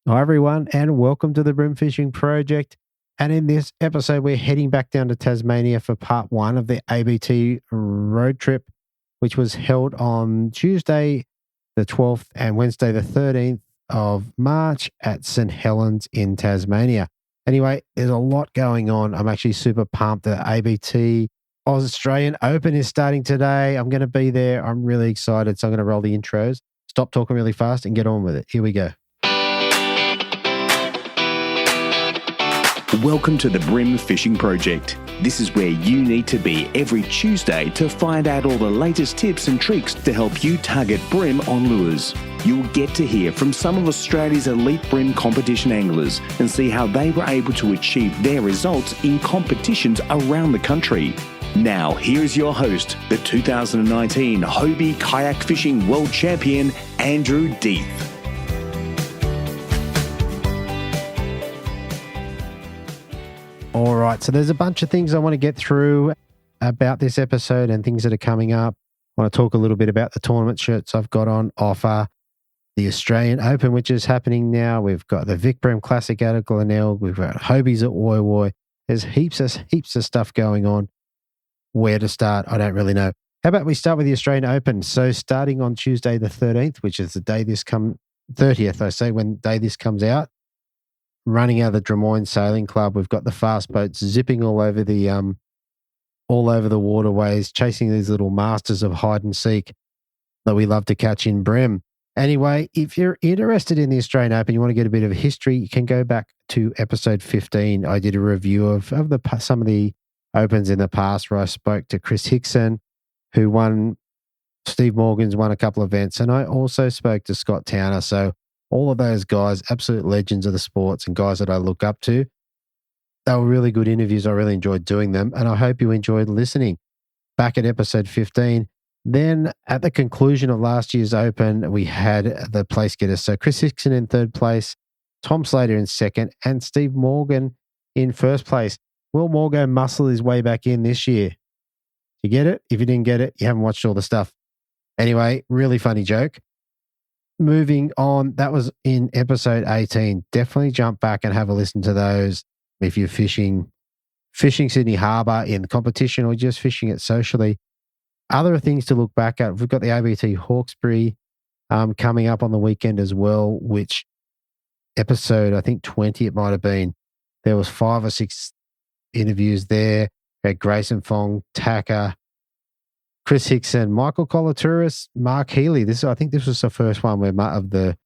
Hi, everyone, and welcome to the Bream Fishing Project. And in this episode, we're heading back down to Tasmania for part one of the ABT road trip, which was held on Tuesday, the 12th, and Wednesday, the 13th of March at St. Helens in Tasmania. Anyway, there's a lot going on. I'm actually super pumped. The ABT Australian Open is starting today. I'm going to be there. I'm really excited. So I'm going to roll the intros, stop talking really fast, and get on with it. Here we go. Welcome to the Bream Fishing Project. This is where you need to be every Tuesday to find out all the latest tips and tricks to help you target bream on lures. You'll get to hear from some of Australia's elite bream competition anglers and see how they were able to achieve their results in competitions around the country. Now, here is your host, the 2019 Hobie Kayak Fishing World Champion, Andrew Deeth. All right, so there's a bunch of things I want to get through about this episode and things that are coming up. I want to talk a little bit about the tournament shirts I've got on offer, the Australian Open, which is happening now. We've got the Vic Bream Classic out of Glenelg. We've got Hobies at Woy Woy. There's heaps of stuff going on. Where to start, I don't really know. How about we start with the Australian Open? So starting on Tuesday the 13th, which is the day 30th, I say, when day this comes out, running out of the Drummoyne Sailing Club, we've got the fast boats zipping all over the waterways, chasing these little masters of hide and seek that we love to catch in Bream. Anyway, if you're interested in the Australian Open, you want to get a bit of history, you can go back to episode 15. I did a review of some of the Opens in the past where I spoke to Chris Hickson, who won. Steve Morgan's won a couple of events, and I also spoke to Scott Towner. So all of those guys, absolute legends of the sports and guys that I look up to. They were really good interviews. I really enjoyed doing them, and I hope you enjoyed listening. Back at episode 15, then at the conclusion of last year's Open, we had the place getters. So Chris Hickson in third place, Tom Slater in second, and Steve Morgan in first place. Will Morgan muscle his way back in this year? You get it? If you didn't get it, you haven't watched all the stuff. Anyway, really funny joke. Moving on, that was in episode 18. Definitely jump back and have a listen to those if you're fishing Sydney Harbour in the competition or just fishing it socially. Other things to look back at, we've got the ABT Hawkesbury coming up on the weekend as well, which episode, I think 20 it might have been. There was 5 or 6 interviews there. We had Grayson Fong, Tacker, Chris Hickson, Michael Colatouris, Mark Healy. I think this was the first one where of the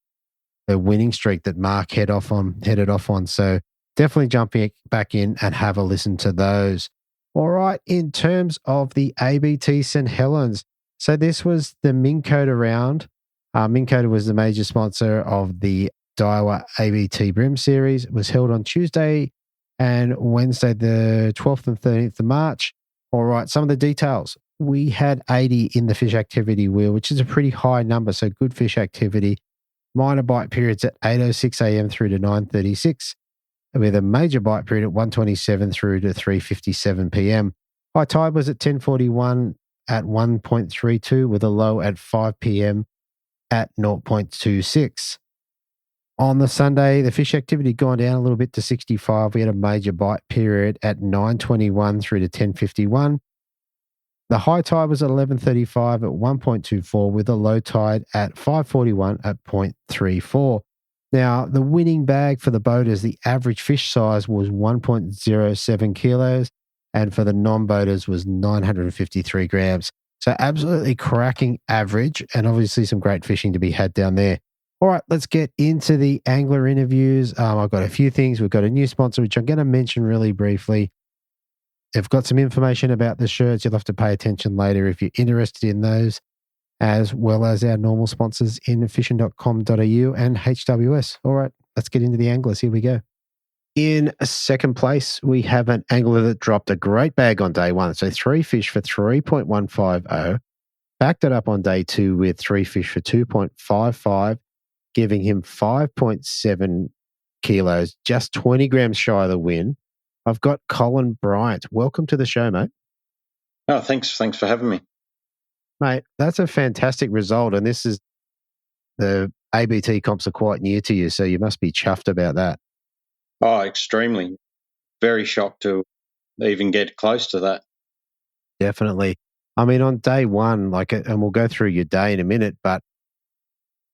winning streak that Mark headed off on. So definitely jumping back in and have a listen to those. All right, in terms of the ABT St. Helens, so this was the Minn Kota round. Minn Kota was the major sponsor of the Daiwa ABT Bream Series. It was held on Tuesday and Wednesday, the 12th and 13th of March. All right, some of the details. We had 80 in the fish activity wheel, which is a pretty high number, so good fish activity. Minor bite periods at 8:06 a.m. through to 9:36, with a major bite period at 1:27 through to 3:57 p.m. High tide was at 10:41 at 1.32, with a low at 5 p.m. at 0.26. On the Sunday, the fish activity gone down a little bit to 65. We had a major bite period at 9:21 through to 10:51. The high tide was at 11:35 at 1.24, with a low tide at 5:41 at 0.34. Now, the winning bag for the boaters, the average fish size was 1.07 kilos, and for the non-boaters was 953 grams. So absolutely cracking average, and obviously some great fishing to be had down there. All right, let's get into the angler interviews. I've got a few things. We've got a new sponsor, which I'm going to mention really briefly. I've got some information about the shirts. You'll have to pay attention later if you're interested in those, as well as our normal sponsors in fishing.com.au and HWS. All right, let's get into the anglers. Here we go. In second place, we have an angler that dropped a great bag on day one. So 3 fish for 3.150. Backed it up on day 2 with 3 fish for 2.55, giving him 5.7 kilos, just 20 grams shy of the win. I've got Colin Bryant. Welcome to the show, mate. Oh, thanks for having me. Mate, that's a fantastic result. And this is the ABT comps are quite near to you, so you must be chuffed about that. Oh, extremely. Very shocked to even get close to that. Definitely. I mean, on day one, and we'll go through your day in a minute, but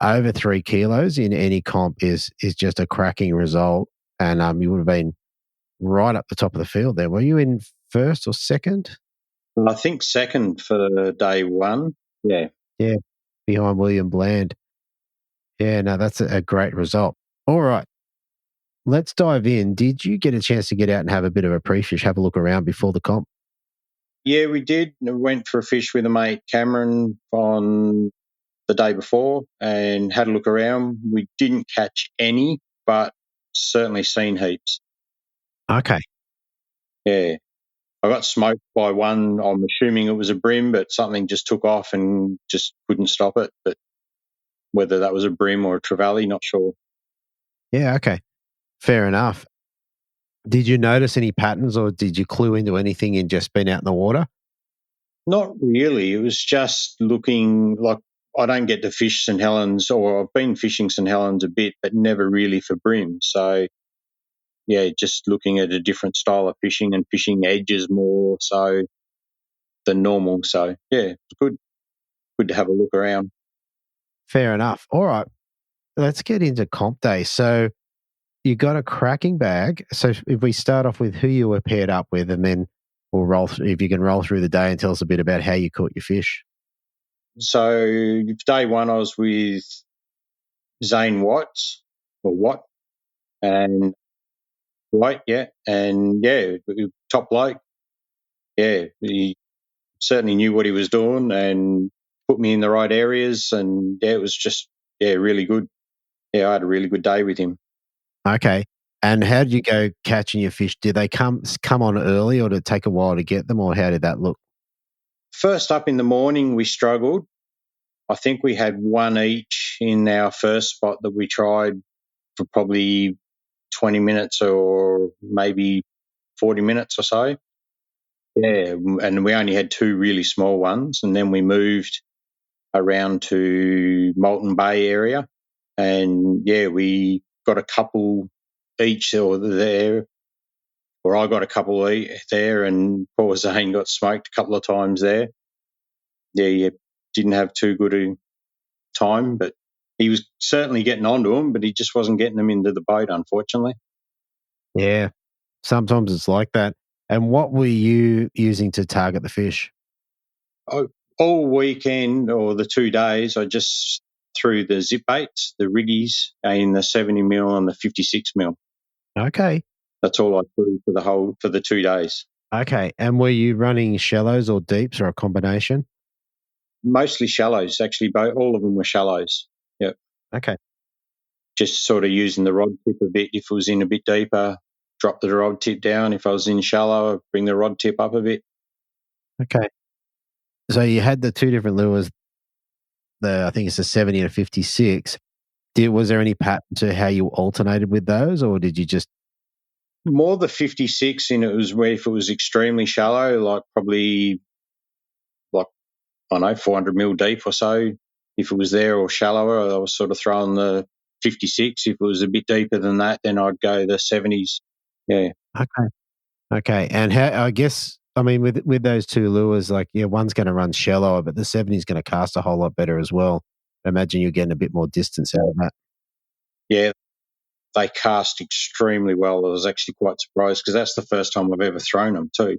over 3 kilos in any comp is just a cracking result. And you would have been right up the top of the field there. Were you in first or second? I think second for day one. Yeah. Yeah, behind William Bland. Yeah, no, that's a great result. All right, let's dive in. Did you get a chance to get out and have a bit of a pre-fish, have a look around before the comp? Yeah, we did. We went for a fish with a mate, Cameron, on the day before and had a look around. We didn't catch any, but certainly seen heaps. Okay. Yeah. I got smoked by one. I'm assuming it was a brim, but something just took off and just couldn't stop it. But whether that was a brim or a trevally, not sure. Yeah, okay. Fair enough. Did you notice any patterns or did you clue into anything in just being out in the water? Not really. It was just looking like I don't get to fish St Helens, or I've been fishing St Helens a bit, but never really for brim. So, yeah, just looking at a different style of fishing and fishing edges more so than normal. So, yeah, it's good to have a look around. Fair enough. All right, let's get into comp day. So you got a cracking bag. So if we start off with who you were paired up with, and then we'll if you can roll through the day and tell us a bit about how you caught your fish. So day one, I was with Zane Watts, or Watt, and White, yeah. And, yeah, top bloke. Yeah, he certainly knew what he was doing and put me in the right areas. And, yeah, it was just, really good. Yeah, I had a really good day with him. Okay. And how did you go catching your fish? Did they come on early, or did it take a while to get them, or how did that look? First up in the morning, we struggled. I think we had one each in our first spot that we tried for probably 20 minutes or maybe 40 minutes or so. Yeah, and we only had 2 really small ones, and then we moved around to Moulton Bay area, and, yeah, we got a couple each or there, or I got a couple there, and poor Zane got smoked a couple of times there. Yeah, didn't have too good a time, but he was certainly getting onto them, but he just wasn't getting them into the boat, unfortunately. Yeah, sometimes it's like that. And what were you using to target the fish? All weekend or the 2 days, I just threw the zip baits, the riggies, in the 70 mil and the 56 mil. Okay. That's all I threw for the 2 days. Okay. And were you running shallows or deeps, or a combination? Mostly shallows, actually. All of them were shallows. Yep. Okay. Just sort of using the rod tip a bit. If it was in a bit deeper, drop the rod tip down. If I was in shallow, bring the rod tip up a bit. Okay. So you had the 2 different lures. I think it's a 70 and a 56. Was there any pattern to how you alternated with those, or did you just? More the 56 in it was where if it was extremely shallow, like probably, I don't know, 400 mil deep or so. If it was there or shallower, I was sort of throwing the 56. If it was a bit deeper than that, then I'd go the 70s. Yeah. Okay. And how, I guess, I mean, with those 2 lures, one's going to run shallower, but the 70 is going to cast a whole lot better as well. I imagine you're getting a bit more distance out of that. Yeah, they cast extremely well. I was actually quite surprised because that's the first time I've ever thrown them too.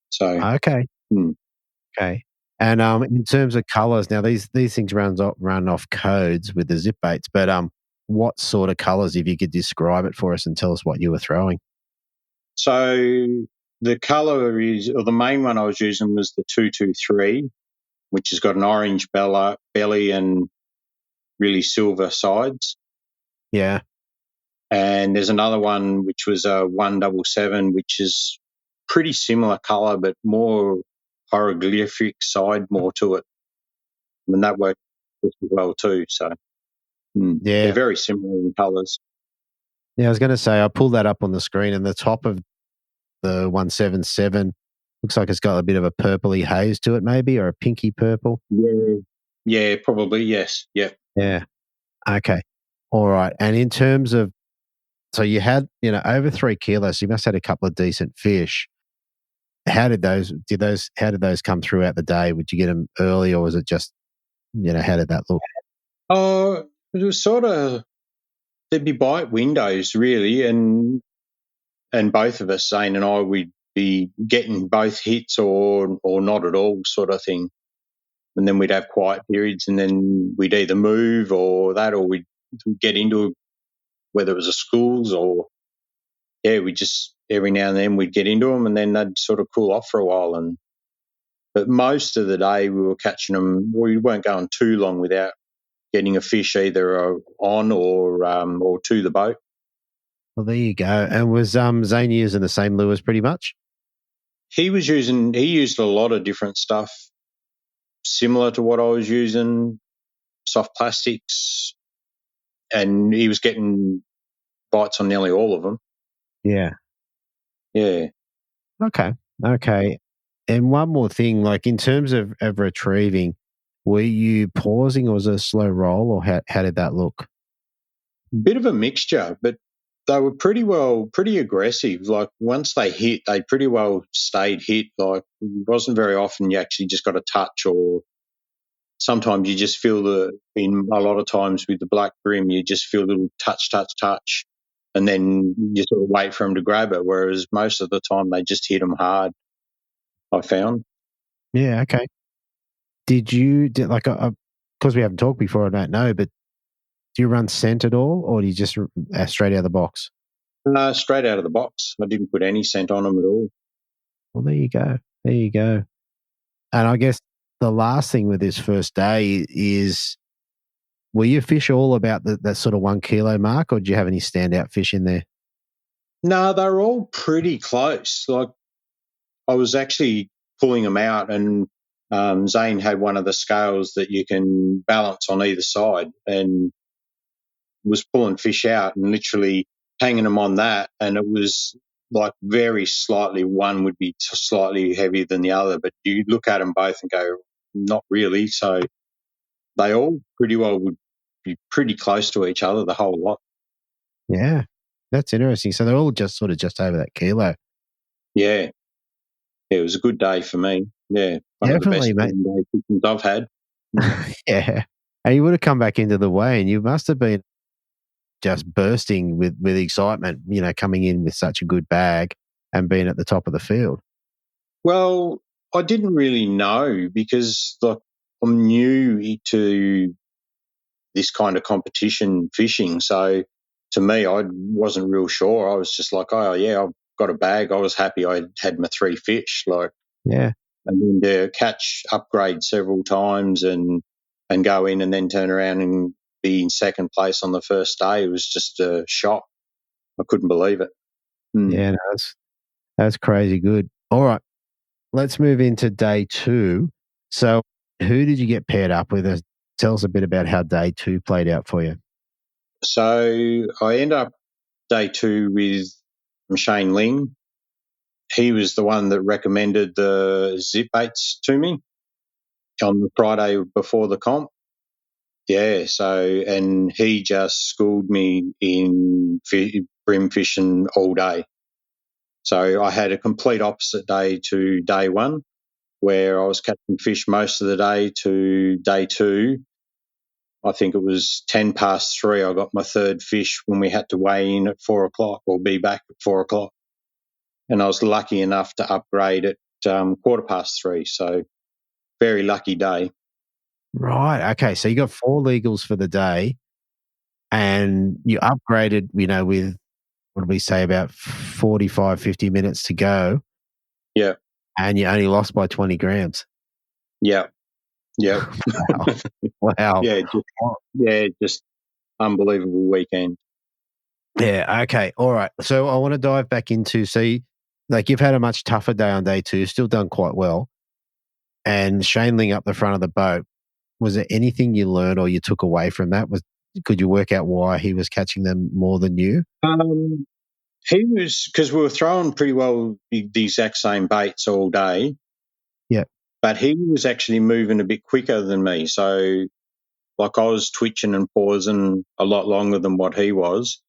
So okay. Okay. And in terms of colours, now these things run off codes with the zip baits, but what sort of colours, if you could describe it for us and tell us what you were throwing? So the colour or the main one I was using was the 223, which has got an orange belly and really silver sides. Yeah. And there's another one which was a 177, which is pretty similar colour but more hieroglyphic side more to it. And that worked as well too. So they're very similar in colours. Yeah, I was going to say, I pulled that up on the screen, and the top of the 177 looks like it's got a bit of a purpley haze to it, maybe, or a pinky purple. Yeah, probably, yes. Yeah. Yeah. Okay. All right. And in terms of, so you had, over 3 kilos, so you must have had a couple of decent fish. How did those come throughout the day? Would you get them early, or was it just, how did that look? Oh, it was sort of, there'd be bite windows really, and both of us, Zane and I, we'd be getting both hits or not at all sort of thing. And then we'd have quiet periods, and then we'd either move or that, or we'd get into whether it was a schools or, we just every now and then we'd get into them, and then they'd sort of cool off for a while. But most of the day we were catching them. We weren't going too long without getting a fish either on or to the boat. Well, there you go. And was Zane using the same lures pretty much? He used a lot of different stuff similar to what I was using, soft plastics, and he was getting bites on nearly all of them. Yeah. Yeah. Okay. And one more thing, like in terms of retrieving, were you pausing, or was it a slow roll, or how did that look? Bit of a mixture, but they were pretty aggressive. Like once they hit, they pretty well stayed hit. Like it wasn't very often you actually just got a touch, or sometimes you just feel in a lot of times with the black brim, you just feel a little touch, and then you sort of wait for them to grab it. Whereas most of the time they just hit them hard, I found. Yeah, okay. Because we haven't talked before, I don't know, but do you run scent at all, or do you just straight out of the box? Straight out of the box. I didn't put any scent on them at all. Well, there you go. And I guess the last thing with this first day is, were your fish all about that sort of 1 kilo mark, or did you have any standout fish in there? No, they were all pretty close. Like I was actually pulling them out, and Zane had one of the scales that you can balance on either side, and was pulling fish out and literally hanging them on that. And it was like very slightly, one would be slightly heavier than the other, but you look at them both and go, not really. So they all pretty well would be pretty close to each other, the whole lot. Yeah, that's interesting. So they're all just over that kilo. Yeah. It was a good day for me. Yeah. One Definitely, of the best mate. day I've had. Yeah. And you would have come back into the weigh, and you must have been just bursting with excitement, coming in with such a good bag and being at the top of the field. Well, I didn't really know because I'm new to this kind of competition fishing. So to me, I wasn't real sure. I was just like, oh, yeah, I've got a bag. I was happy I had my 3 fish. Yeah. And then to catch upgrade several times and go in and then turn around and be in second place on the first day, it was just a shock. I couldn't believe it. Yeah, no, that's crazy good. All right, let's move into day 2. So who did you get paired up with? Tell us a bit about how day 2 played out for you. So I ended up day 2 with Shane Ling. He was the one that recommended the zip baits to me on the Friday before the comp. Yeah, and he just schooled me in brim fishing all day. So I had a complete opposite day to day 1, where I was catching fish most of the day, to day 2. I think it was 10 past 3. I got my 3rd fish when we had to weigh in at 4 o'clock or be back at 4 o'clock. And I was lucky enough to upgrade at 3:15. So very lucky day. Right. Okay. So you got 4 legals for the day, and you upgraded, with, what did we say, about 45, 50 minutes to go. Yeah. And you only lost by 20 grams. Yeah. Yeah. Wow. Just unbelievable weekend. Yeah. Okay. All right. So I want to dive back into, you've had a much tougher day on day 2, still done quite well. And Shane Ling up the front of the boat, was there anything you learned or you took away from that? Could you work out why he was catching them more than you? He was, because we were throwing pretty well the exact same baits all day. Yeah. But he was actually moving a bit quicker than me. So Like I was twitching and pausing a lot longer than what he was.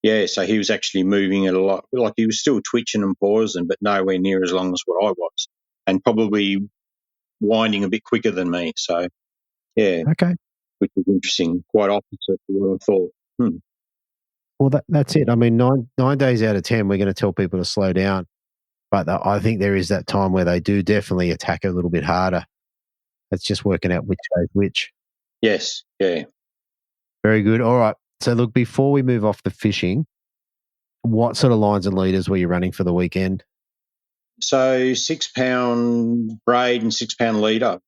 Yeah, so he was actually moving it a lot. Like he was still twitching and pausing, but nowhere near as long as what I was, and probably winding a bit quicker than me. So, yeah, Okay. which was interesting. Quite opposite to what I thought. Well, that's it. I mean, 9 days out of 10, we're going to tell people to slow down. But I think there is that time where they do definitely attack a little bit harder. It's just working out which goes which. Yes, yeah. Very good. All right. So, look, before we move off the fishing, what sort of lines and leaders were you running for the weekend? So 6 pound braid and 6 pound leader.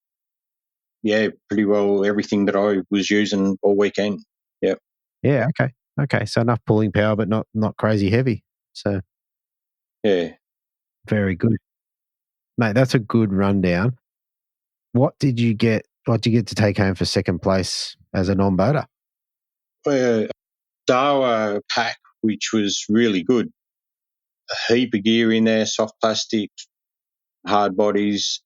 Yeah, pretty well everything that I was using all weekend. Yeah. Yeah. Okay. Okay. So enough pulling power, but not crazy heavy. So yeah. Very good, mate. That's a good rundown. What did you get? What did you get to take home for second place as a non-boater? Daiwa pack, which was really good. A heap of gear in there, soft plastic, hard bodies,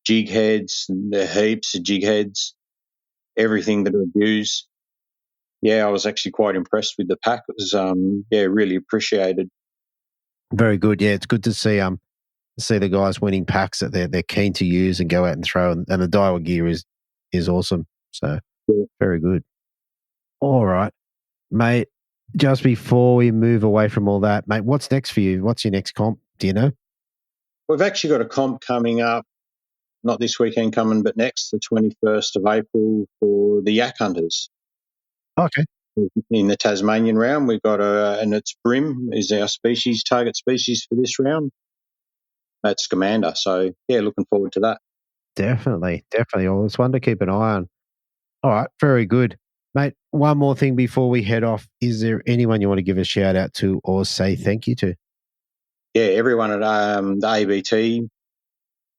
jig heads, the heaps of jig heads, everything that I'd use. Yeah, I was actually quite impressed with the pack. It was, really appreciated. Very good. Yeah, it's good to see the guys winning packs that they're keen to use and go out and throw. And the Daiwa gear is awesome. So Very good. All right, mate. Just before we move away from all that, mate, what's next for you? What's your next comp? Do you know? We've actually got a comp coming up, not this weekend coming, but next, the 21st of April, for the yak hunters. Okay. In the Tasmanian round, we've got and it's Bream is our target species for this round. That's Scamander. So, yeah, looking forward to that. Definitely. Well, it's one to keep an eye on. All right, very good. Mate, one more thing before we head off. Is there anyone you want to give a shout out to or say thank you to? Yeah, everyone at the ABT,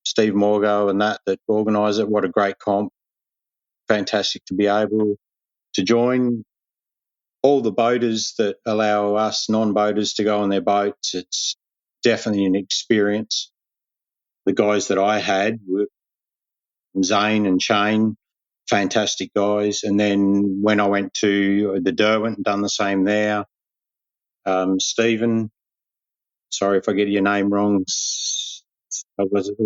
Steve Morgo and that organise it. What a great comp. Fantastic to be able to join. All the boaters that allow us non-boaters to go on their boats, it's definitely an experience. The guys that I had were Zane and Shane, fantastic guys. And then when I went to the Derwent and done the same there, Stephen, sorry if I get your name wrong, was it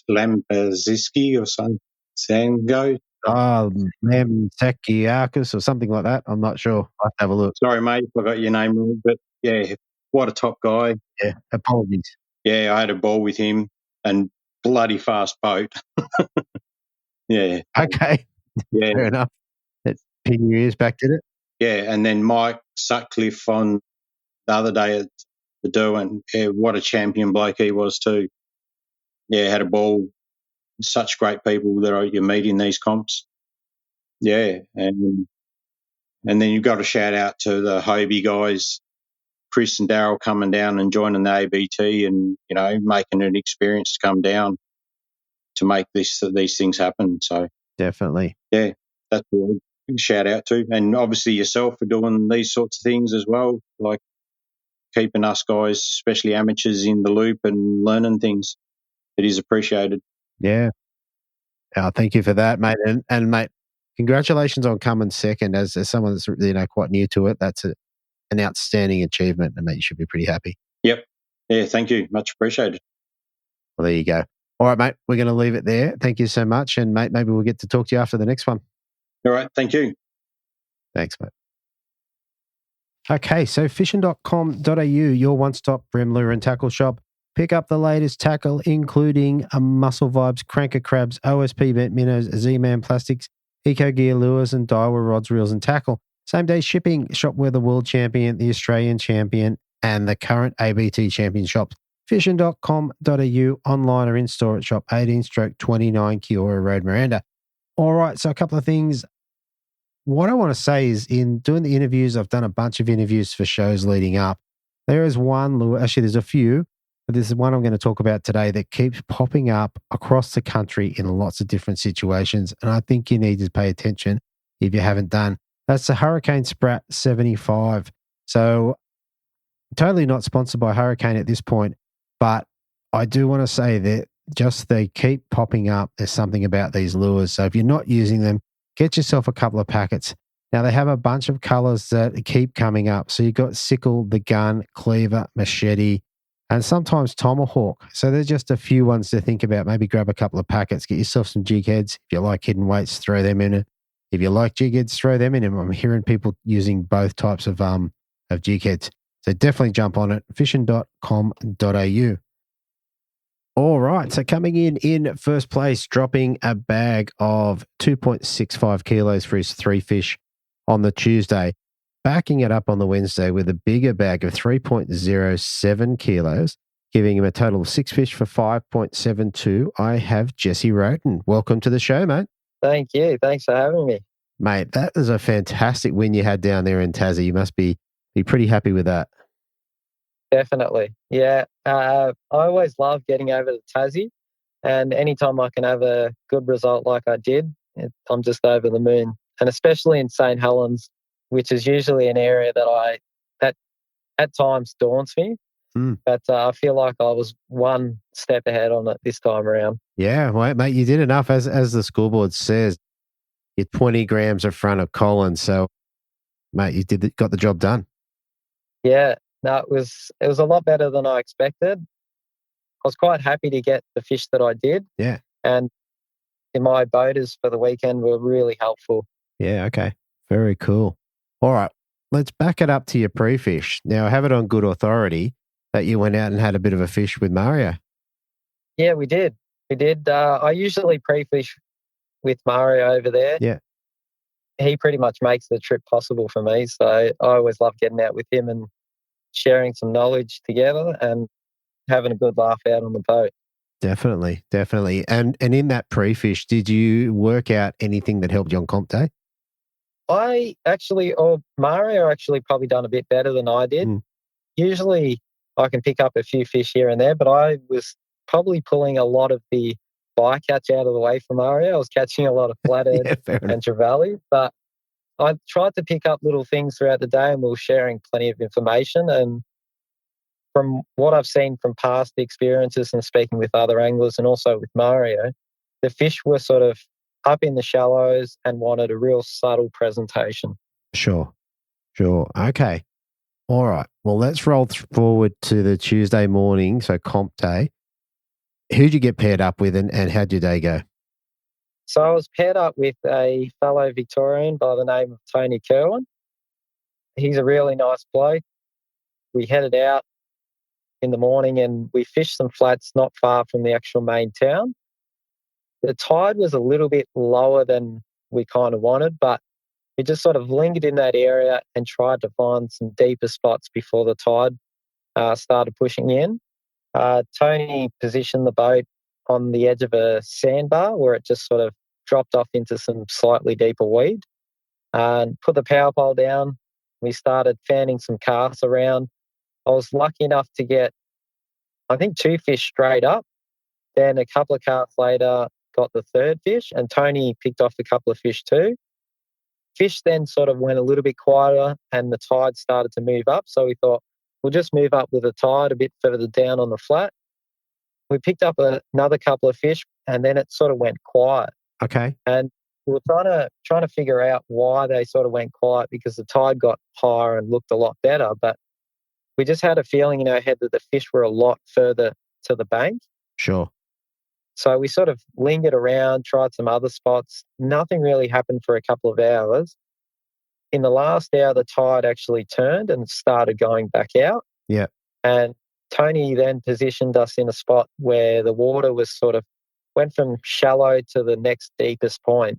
Lambaziski or something? Sango? Lamsakiakis or something like that. I'm not sure. I'll have a look. Sorry, mate, if I got your name wrong. But, yeah, what a top guy. Yeah, apologies. Yeah, I had a ball with him and bloody fast boat. Yeah. Okay. Yeah. Fair enough. That pin your ears back, did it? Yeah, and then Mike Sutcliffe on the other day at the Derwent. Yeah, what a champion bloke he was too. Yeah, had a ball. Such great people that you meet in these comps. Yeah, and then you've got to shout out to the Hobie guys, Chris and Daryl, coming down and joining the ABT and, making an experience to come down to make these things happen. So definitely. Yeah, that's a big shout out to. And obviously yourself for doing these sorts of things as well, like keeping us guys, especially amateurs, in the loop and learning things. It is appreciated. Yeah. Thank you for that, mate. And mate, congratulations on coming second. As someone that's quite new to it, that's an outstanding achievement, and mate, you should be pretty happy. Yep. Yeah, thank you. Much appreciated. Well, there you go. All right, mate, we're going to leave it there. Thank you so much. And mate, maybe we'll get to talk to you after the next one. All right. Thank you. Thanks, mate. Okay, so fishing.com.au, your one-stop bream lure and tackle shop. Pick up the latest tackle, including Muscle Vibes, Cranker Crabs, OSP Bent Minnows, Z-Man Plastics, Eco Gear Lures, and Daiwa Rods, Reels, and Tackle. Same-day shipping. Shop where the world champion, the Australian champion, and the current ABT champion shops. Fishing.com.au, online or in-store at shop 18/29 Kiora Road, Miranda. All right, so a couple of things. What I want to say is, in doing the interviews, I've done a bunch of interviews for shows leading up. There is one lure, actually there's a few, but this is one I'm going to talk about today that keeps popping up across the country in lots of different situations, and I think you need to pay attention if you haven't done. That's the Hurricane Sprat 75. So totally not sponsored by Hurricane at this point, but I do want to say that just they keep popping up. There's something about these lures. So if you're not using them, get yourself a couple of packets. Now, they have a bunch of colors that keep coming up. So you've got sickle, the gun, cleaver, machete, and sometimes tomahawk. So there's just a few ones to think about. Maybe grab a couple of packets, get yourself some jig heads. If you like hidden weights, throw them in it. If you like jig heads, throw them in them. I'm hearing people using both types of jig heads. So definitely jump on it, fishing.com.au. All right. So coming in first place, dropping a bag of 2.65 kilos for his 3 fish on the Tuesday, backing it up on the Wednesday with a bigger bag of 3.07 kilos, giving him a total of 6 fish for 5.72. I have Jesse Rotin. Welcome to the show, mate. Thank you. Thanks for having me. Mate, that was a fantastic win you had down there in Tassie. You must be pretty happy with that. Definitely. Yeah. I always love getting over to Tassie, and anytime I can have a good result like I did, I'm just over the moon. And especially in St. Helens, which is usually an area that at times daunts me. But I feel like I was one step ahead on it this time around. Yeah, well, mate, you did enough. As the scoreboard says, you're 20 grams in front of Colin. So, mate, you got the job done. Yeah. No, it was a lot better than I expected. I was quite happy to get the fish that I did. Yeah. And my boaters for the weekend were really helpful. Yeah, okay. Very cool. All right, let's back it up to your pre-fish. Now, I have it on good authority that you went out and had a bit of a fish with Mario. Yeah, we did. I usually pre-fish with Mario over there. Yeah. He pretty much makes the trip possible for me. So I always love getting out with him and sharing some knowledge together and having a good laugh out on the boat. Definitely. And in that pre-fish, did you work out anything that helped you on comp day? Mario actually probably done a bit better than I did. Usually I can pick up a few fish here and there, but I was probably pulling a lot of the bycatch out of the way from Mario. I was catching a lot of flathead and trevally, but I tried to pick up little things throughout the day, and we were sharing plenty of information. And from what I've seen from past experiences and speaking with other anglers and also with Mario, the fish were sort of up in the shallows and wanted a real subtle presentation. Sure. Okay. All right. Well, let's roll forward to the Tuesday morning, so comp day. Who'd you get paired up with and how'd your day go? So I was paired up with a fellow Victorian by the name of Tony Kerwin. He's a really nice bloke. We headed out in the morning and we fished some flats not far from the actual main town. The tide was a little bit lower than we kind of wanted, but we just sort of lingered in that area and tried to find some deeper spots before the tide started pushing in. Tony positioned the boat on the edge of a sandbar where it just sort of dropped off into some slightly deeper weed, and put the power pole down. We started fanning some casts around. I was lucky enough to get, I think, 2 fish straight up. Then a couple of casts later, got the 3rd fish, and Tony picked off a couple of fish too. Fish then sort of went a little bit quieter and the tide started to move up. So we thought, we'll just move up with the tide a bit further down on the flat. We picked up another couple of fish and then it sort of went quiet. Okay. And we were trying to figure out why they sort of went quiet, because the tide got higher and looked a lot better. But we just had a feeling in our head that the fish were a lot further to the bank. Sure. So we sort of lingered around, tried some other spots. Nothing really happened for a couple of hours. In the last hour, the tide actually turned and started going back out. Yeah. And Tony then positioned us in a spot where the water was sort of went from shallow to the next deepest point.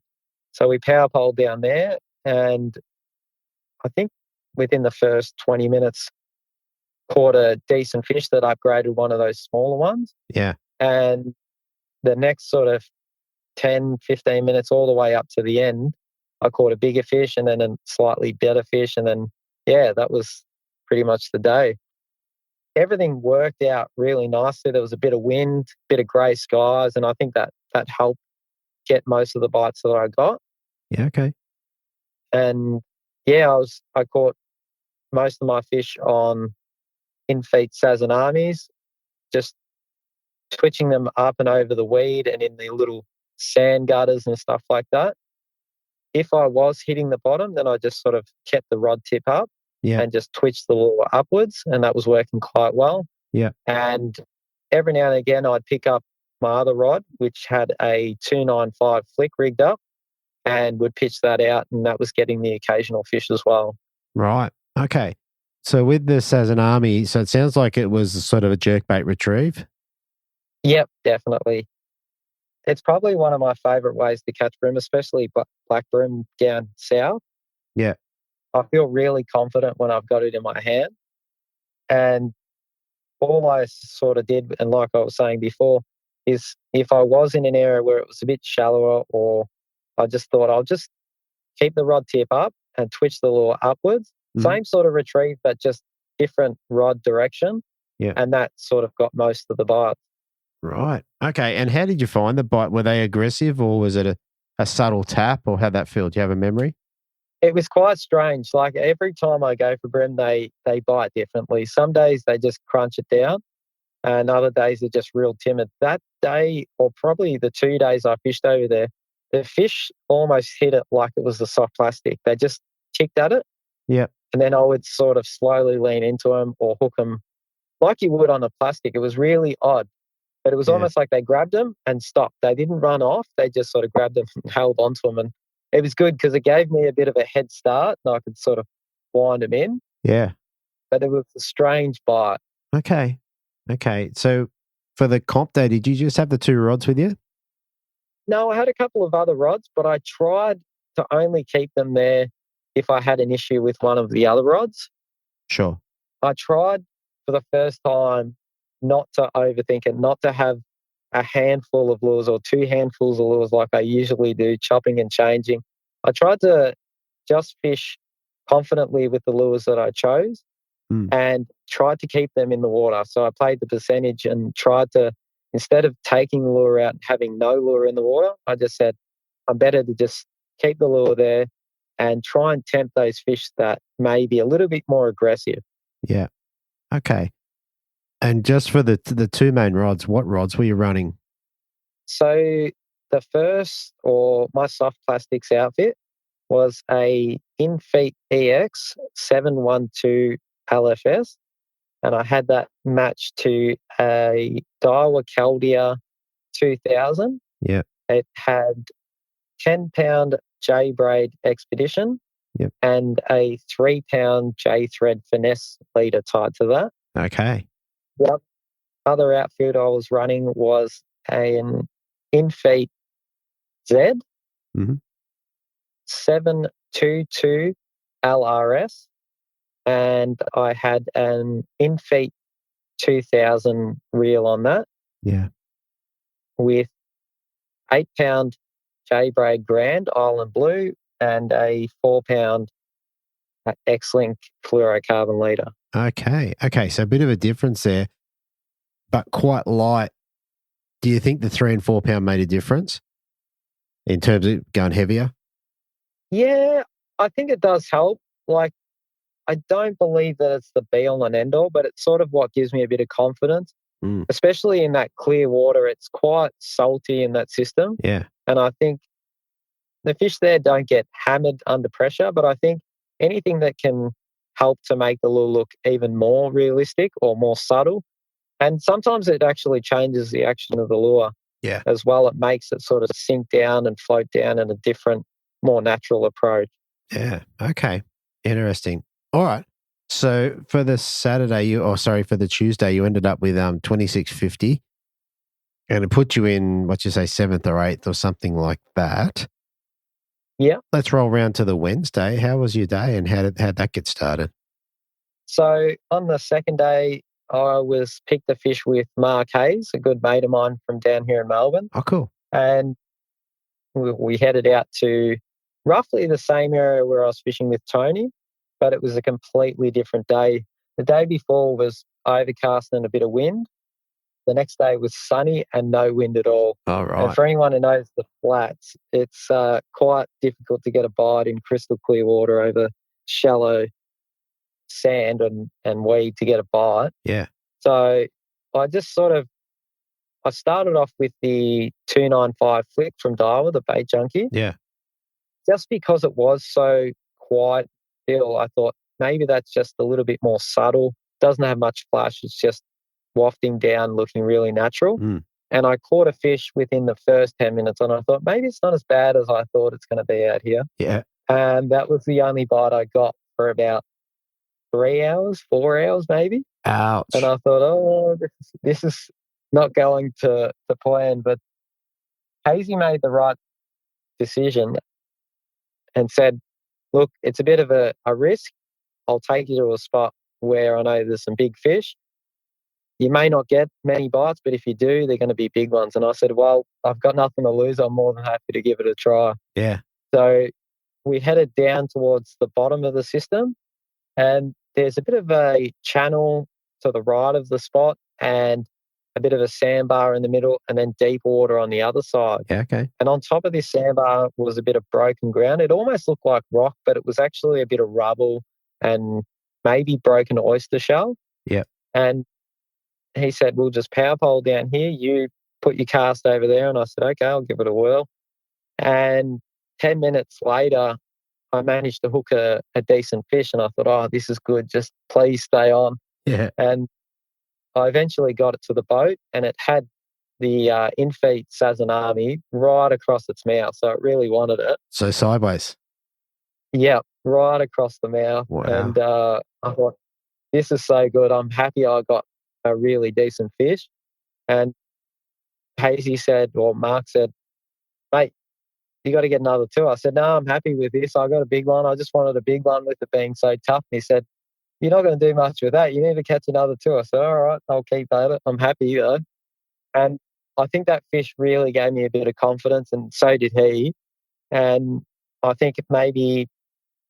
So we power poled down there, and I think within the first 20 minutes, caught a decent fish that upgraded one of those smaller ones. Yeah. And the next sort of 10, 15 minutes all the way up to the end, I caught a bigger fish and then a slightly better fish. And then, yeah, that was pretty much the day. Everything worked out really nicely. There was a bit of wind, bit of grey skies, and I think that helped get most of the bites that I got. Yeah, okay. And yeah, I caught most of my fish on in-feet sazanamis, just twitching them up and over the weed and in the little sand gutters and stuff like that. If I was hitting the bottom, then I just sort of kept the rod tip up and just twitched the lure upwards, and that was working quite well. Yeah. And every now and again, I'd pick up my other rod, which had a 295 flick rigged up, and would pitch that out, and that was getting the occasional fish as well. Right. Okay. So with this as an army, so it sounds like it was sort of a jerkbait retrieve. Yep, definitely. It's probably one of my favourite ways to catch bream, especially black bream down south. Yeah. I feel really confident when I've got it in my hand. And all I sort of did, and like I was saying before, is if I was in an area where it was a bit shallower, or I just thought I'll just keep the rod tip up and twitch the lure upwards. Same sort of retrieve, but just different rod direction. Yeah. And that sort of got most of the bites. Right. Okay. And how did you find the bite? Were they aggressive, or was it a subtle tap, or how'd that feel? Do you have a memory? It was quite strange. Like every time I go for bream, they bite differently. Some days they just crunch it down, and other days they're just real timid. That day, or probably the 2 days I fished over there, the fish almost hit it like it was a soft plastic. They just ticked at it. Yeah. And then I would sort of slowly lean into them or hook them like you would on a plastic. It was really odd. But it was almost like they grabbed them and stopped. They didn't run off. They just sort of grabbed them and held onto them. And it was good because it gave me a bit of a head start, and I could sort of wind them in. Yeah. But it was a strange bite. Okay. So for the comp day, did you just have the 2 rods with you? No, I had a couple of other rods, but I tried to only keep them there if I had an issue with one of the other rods. Sure. I tried for the first time not to overthink it, not to have a handful of lures or 2 handfuls of lures like I usually do, chopping and changing. I tried to just fish confidently with the lures that I chose and tried to keep them in the water. So I played the percentage and tried to, instead of taking the lure out and having no lure in the water, I just said, I'm better to just keep the lure there and try and tempt those fish that may be a little bit more aggressive. Yeah. Okay. And just for the 2 main rods, what rods were you running? So the first, or my soft plastics outfit, was a Infeet EX 712 LFS, and I had that matched to a Daiwa Caldia 2000. Yeah. It had 10-pound J-braid Expedition and a 3-pound J-thread finesse leader tied to that. Okay. The other outfit I was running was an Infeet Z 722 LRS, and I had an Infeet 2000 reel on that. Yeah. With 8-pound J-braid Grand Island Blue and a 4-pound X-Link fluorocarbon leader. Okay. So a bit of a difference there, but quite light. Do you think the 3 and 4 pound made a difference in terms of going heavier? Yeah, I think it does help. Like, I don't believe that it's the be-all and end-all, but it's sort of what gives me a bit of confidence, especially in that clear water. It's quite salty in that system. Yeah. And I think the fish there don't get hammered under pressure, but I think anything that can help to make the lure look even more realistic or more subtle, and sometimes it actually changes the action of the lure as well. It makes it sort of sink down and float down in a different, more natural approach. Yeah. Okay. Interesting. All right. So for the Saturday, for the Tuesday, you ended up with 2650, and it put you in, 7th or 8th or something like that. Yeah. Let's roll round to the Wednesday. How was your day, and how'd that get started? So on the second day, I was picked the fish with Mark Hayes, a good mate of mine from down here in Melbourne. Oh, cool. And we headed out to roughly the same area where I was fishing with Tony, but it was a completely different day. The day before was overcast and a bit of wind. The next day was sunny and no wind at all. Oh, right. And for anyone who knows the flats, it's quite difficult to get a bite in crystal clear water over shallow sand and weed to get a bite. Yeah. So I just I started off with the 295 flick from Daiwa, the bait junkie. Yeah. Just because it was so quiet still, I thought maybe that's just a little bit more subtle. Doesn't have much flash. It's just wafting down, looking really natural. Mm. And I caught a fish within the first 10 minutes, and I thought maybe it's not as bad as I thought it's going to be out here. Yeah. And that was the only bite I got for about 3 hours, 4 hours maybe. Ouch. And I thought, oh, this is not going to plan. But Hazy made the right decision and said, look, it's a bit of a risk. I'll take you to a spot where I know there's some big fish. You may not get many bites, but if you do, they're going to be big ones. And I said, well, I've got nothing to lose. I'm more than happy to give it a try. Yeah. So we headed down towards the bottom of the system, and there's a bit of a channel to the right of the spot and a bit of a sandbar in the middle, and then deep water on the other side. Yeah, okay. And on top of this sandbar was a bit of broken ground. It almost looked like rock, but it was actually a bit of rubble and maybe broken oyster shell. Yep. And he said, we'll just power pole down here. You put your cast over there. And I said, okay, I'll give it a whirl. And 10 minutes later, I managed to hook a decent fish. And I thought, oh, this is good. Just please stay on. Yeah. And I eventually got it to the boat, and it had the in-feet sazanami right across its mouth. So it really wanted it. So sideways. Yeah, right across the mouth. Wow. And I thought, this is so good. I'm happy I got a really decent fish. And Hazy said, or Mark said, mate, you got to get another two. I said, no, I'm happy with this. I got a big one. I just wanted a big one with it being so tough. And he said, you're not going to do much with that. You need to catch another two. I said, all right, I'll keep that. I'm happy though. And I think that fish really gave me a bit of confidence, and so did he. And I think maybe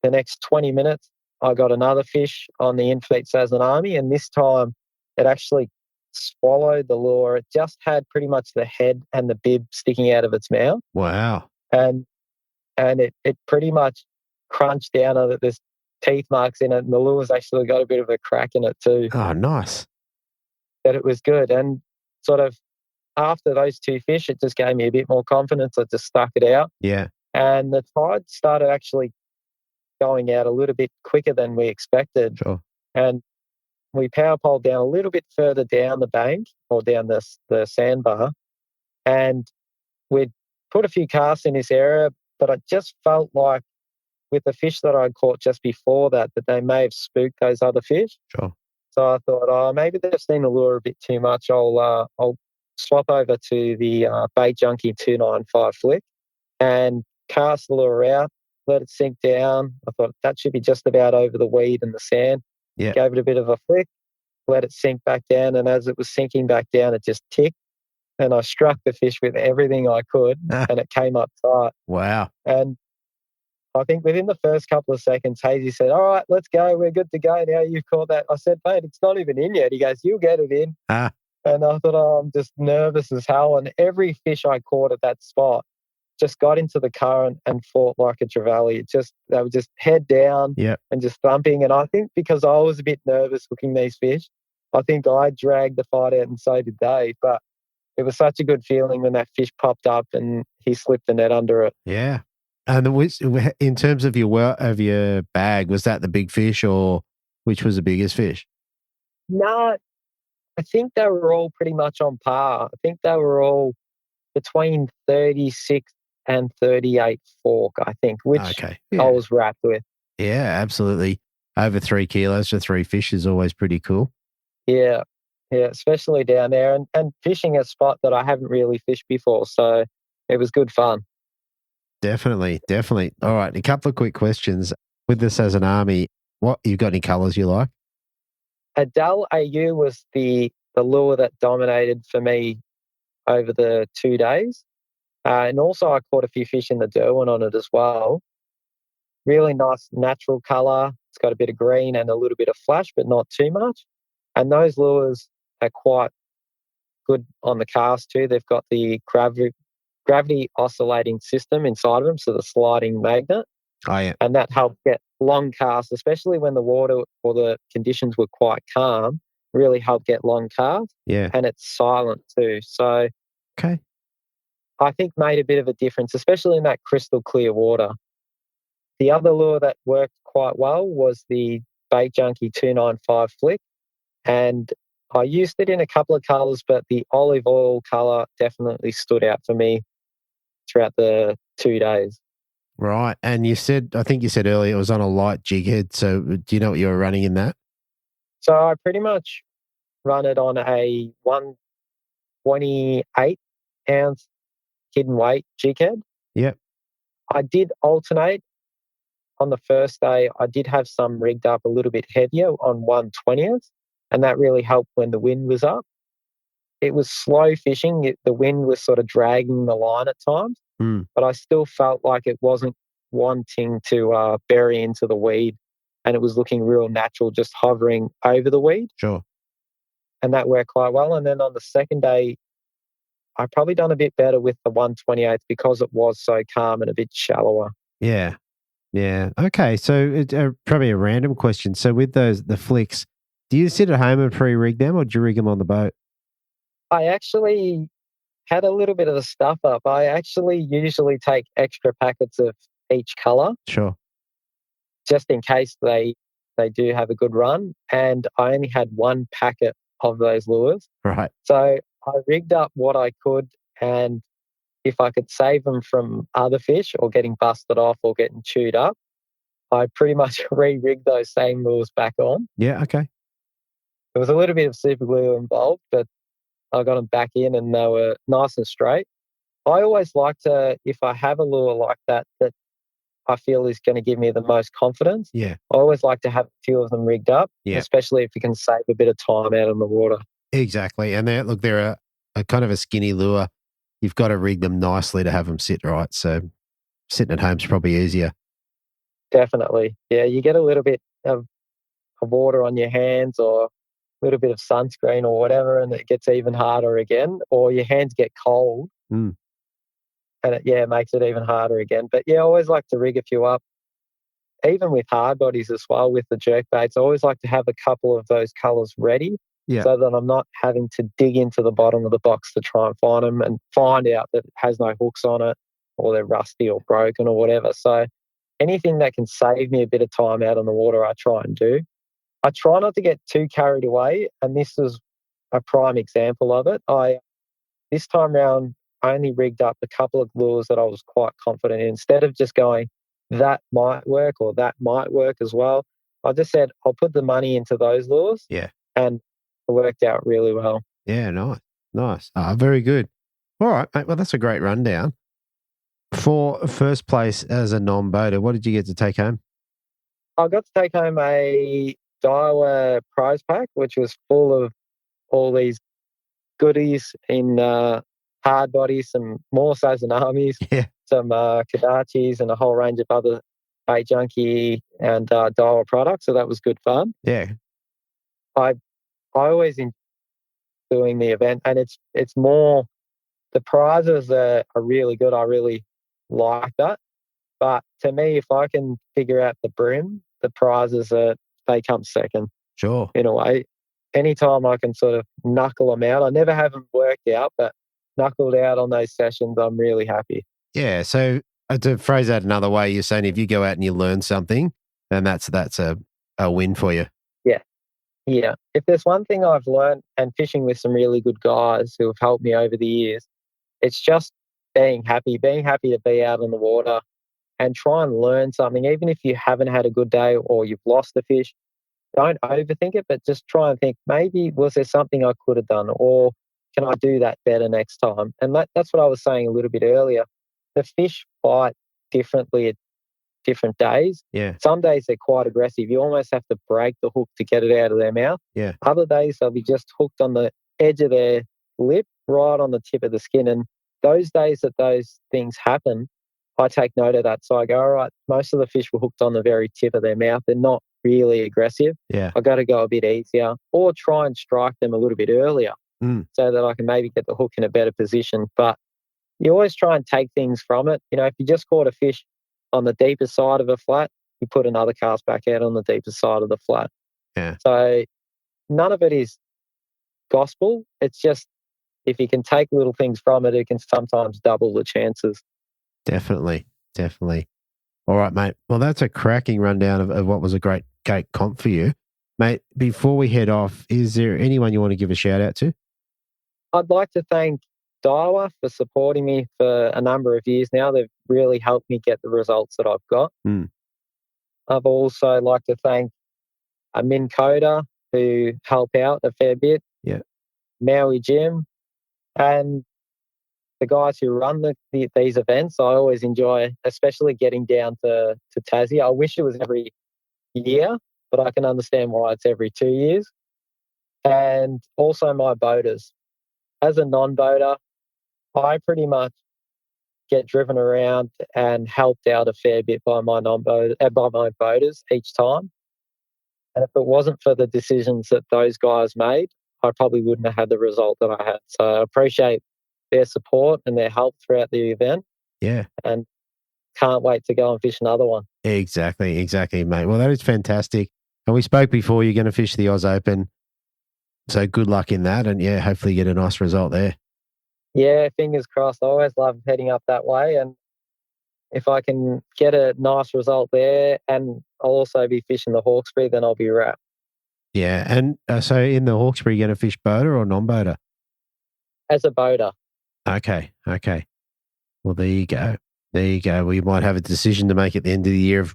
the next 20 minutes, I got another fish on the in-feet sazanami, and this time it actually swallowed the lure. It just had pretty much the head and the bib sticking out of its mouth. Wow. And it pretty much crunched down on it. There's teeth marks in it, and the lure's actually got a bit of a crack in it too. Oh, nice. But it was good. And sort of after those two fish, it just gave me a bit more confidence. I just stuck it out. Yeah. And the tide started actually going out a little bit quicker than we expected. Sure. And we power poled down a little bit further down the bank, or down the sandbar, and we'd put a few casts in this area, but I just felt like with the fish that I'd caught just before that they may have spooked those other fish. Sure. So I thought, oh, maybe they've seen the lure a bit too much. I'll swap over to the bait junkie 295 flick and cast the lure out, let it sink down. I thought that should be just about over the weed and the sand. Yeah. Gave it a bit of a flick, let it sink back down, and as it was sinking back down, it just ticked, and I struck the fish with everything I could, and it came up tight. Wow. And I think within the first couple of seconds, Hazy said, all right, let's go. We're good to go now. You've caught that. I said, mate, it's not even in yet. He goes, you'll get it in. And I thought, oh, I'm just nervous as hell. And every fish I caught at that spot just got into the current and fought like a trevally. They were just head down and just thumping. And I think because I was a bit nervous hooking these fish, I think I dragged the fight out, and so did they. But it was such a good feeling when that fish popped up and he slipped the net under it. Yeah. And in terms of your bag, was that the big fish, or which was the biggest fish? No, I think they were all pretty much on par. I think they were all between 36 and 38 fork, I think, which I was wrapped with. Yeah, absolutely. Over 3 kilos for 3 fish is always pretty cool. Yeah, especially down there and fishing a spot that I haven't really fished before. So it was good fun. Definitely. All right, a couple of quick questions. With the sazanami, what you got any colours you like? Adele AU was the lure that dominated for me over the 2 days. And also I caught a few fish in the Derwent on it as well. Really nice natural colour. It's got a bit of green and a little bit of flash, but not too much. And those lures are quite good on the cast too. They've got the gravity oscillating system inside of them, so the sliding magnet. Oh, yeah. And that helped get long casts, especially when the water or the conditions were quite calm. really help get long calves. Yeah. And it's silent too. So Okay. I think made a bit of a difference, especially in that crystal clear water. The other lure that worked quite well was the Bait Junkie 295 flick. And I used it in a couple of colours, but the olive oil colour definitely stood out for me throughout the 2 days. Right. And I think you said earlier it was on a light jig head. So do you know what you were running in that? So I pretty much run it on a 128 ounce hidden weight jig head. Yep. I did alternate. On the first day, I did have some rigged up a little bit heavier on 120th, and that really helped when the wind was up. It was slow fishing. The wind was sort of dragging the line at times, but I still felt like it wasn't wanting to bury into the weed, and it was looking real natural, just hovering over the weed. Sure. And that worked quite well. And then on the second day, I probably done a bit better with the 128 because it was so calm and a bit shallower. Yeah. Yeah. Okay. So it's probably a random question. So with the flicks, do you sit at home and pre-rig them or do you rig them on the boat? I actually had a little bit of the stuff up. I actually usually take extra packets of each colour. Sure. Just in case they do have a good run. And I only had one packet of those lures. Right. So I rigged up what I could, and if I could save them from other fish or getting busted off or getting chewed up, I pretty much re-rigged those same lures back on. Yeah, okay. There was a little bit of super glue involved, but I got them back in and they were nice and straight. I always like to, if I have a lure like that I feel is going to give me the most confidence, yeah, I always like to have a few of them rigged up, especially if you can save a bit of time out on the water. Exactly. And they're a kind of a skinny lure. You've got to rig them nicely to have them sit right. So sitting at home's probably easier. Definitely. Yeah, you get a little bit of water on your hands or a little bit of sunscreen or whatever, and it gets even harder again, or your hands get cold. And it makes it even harder again. But I always like to rig a few up. Even with hard bodies as well, with the jerk baits, I always like to have a couple of those colours ready so that I'm not having to dig into the bottom of the box to try and find them and find out that it has no hooks on it or they're rusty or broken or whatever. So anything that can save me a bit of time out on the water, I try and do. I try not to get too carried away, and this is a prime example of it. This time round, I only rigged up a couple of lures that I was quite confident in. Instead of just going, that might work or that might work as well, I just said, I'll put the money into those lures. Yeah. And it worked out really well. Yeah, nice. Very good. All right, mate. Well, that's a great rundown. For first place as a non-boater, what did you get to take home? I got to take home a Daiwa prize pack, which was full of all these goodies in hard bodies, some morsos and armies, some kadachis, and a whole range of other Bait Junkie and Daiwa products. So that was good fun. Yeah. I always enjoy doing the event, and it's more, the prizes are really good. I really like that. But to me, if I can figure out the brim, the prizes they come second. Sure. In a way. Anytime I can sort of knuckle them out, I never have them worked out, but knuckled out on those sessions, I'm really happy. Yeah. So to phrase that another way, you're saying if you go out and you learn something, then that's a win for you. Yeah. Yeah. If there's one thing I've learned, and fishing with some really good guys who have helped me over the years, it's just being happy to be out on the water and try and learn something. Even if you haven't had a good day or you've lost the fish, don't overthink it, but just try and think, maybe was there something I could have done, or can I do that better next time? And that's what I was saying a little bit earlier. The fish bite differently at different days. Yeah. Some days they're quite aggressive. You almost have to break the hook to get it out of their mouth. Yeah. Other days they'll be just hooked on the edge of their lip, right on the tip of the skin. And those days that those things happen, I take note of that. So I go, all right, most of the fish were hooked on the very tip of their mouth. They're not really aggressive. Yeah. I got to go a bit easier, or try and strike them a little bit earlier so that I can maybe get the hook in a better position. But you always try and take things from it. If you just caught a fish on the deeper side of a flat, you put another cast back out on the deeper side of the flat. Yeah. So none of it is gospel. It's just if you can take little things from it, it can sometimes double the chances. Definitely. All right, mate. Well, that's a cracking rundown of what was a great comp for you. Mate, before we head off, is there anyone you want to give a shout out to? I'd like to thank Daiwa for supporting me for a number of years now. They've really helped me get the results that I've got. I've also like to thank Min Coda, who help out a fair bit. Yeah. Maui Jim, and the guys who run these events. I always enjoy, especially getting down to Tassie. I wish it was every year, but I can understand why it's every 2 years. And also my boaters. As a non-boater, I pretty much get driven around and helped out a fair bit by my boaters each time. And if it wasn't for the decisions that those guys made, I probably wouldn't have had the result that I had. So I appreciate their support and their help throughout the event. Yeah. And can't wait to go and fish another one. Exactly, mate. Well, that is fantastic. And we spoke before, you're going to fish the Oz Open. So good luck in that. And yeah, hopefully you get a nice result there. Yeah, fingers crossed. I always love heading up that way. And if I can get a nice result there and I'll also be fishing the Hawkesbury, then I'll be wrapped. Yeah. And so in the Hawkesbury, you're going to fish boater or non-boater? As a boater. Okay. Well, there you go. Well, you might have a decision to make at the end of the year of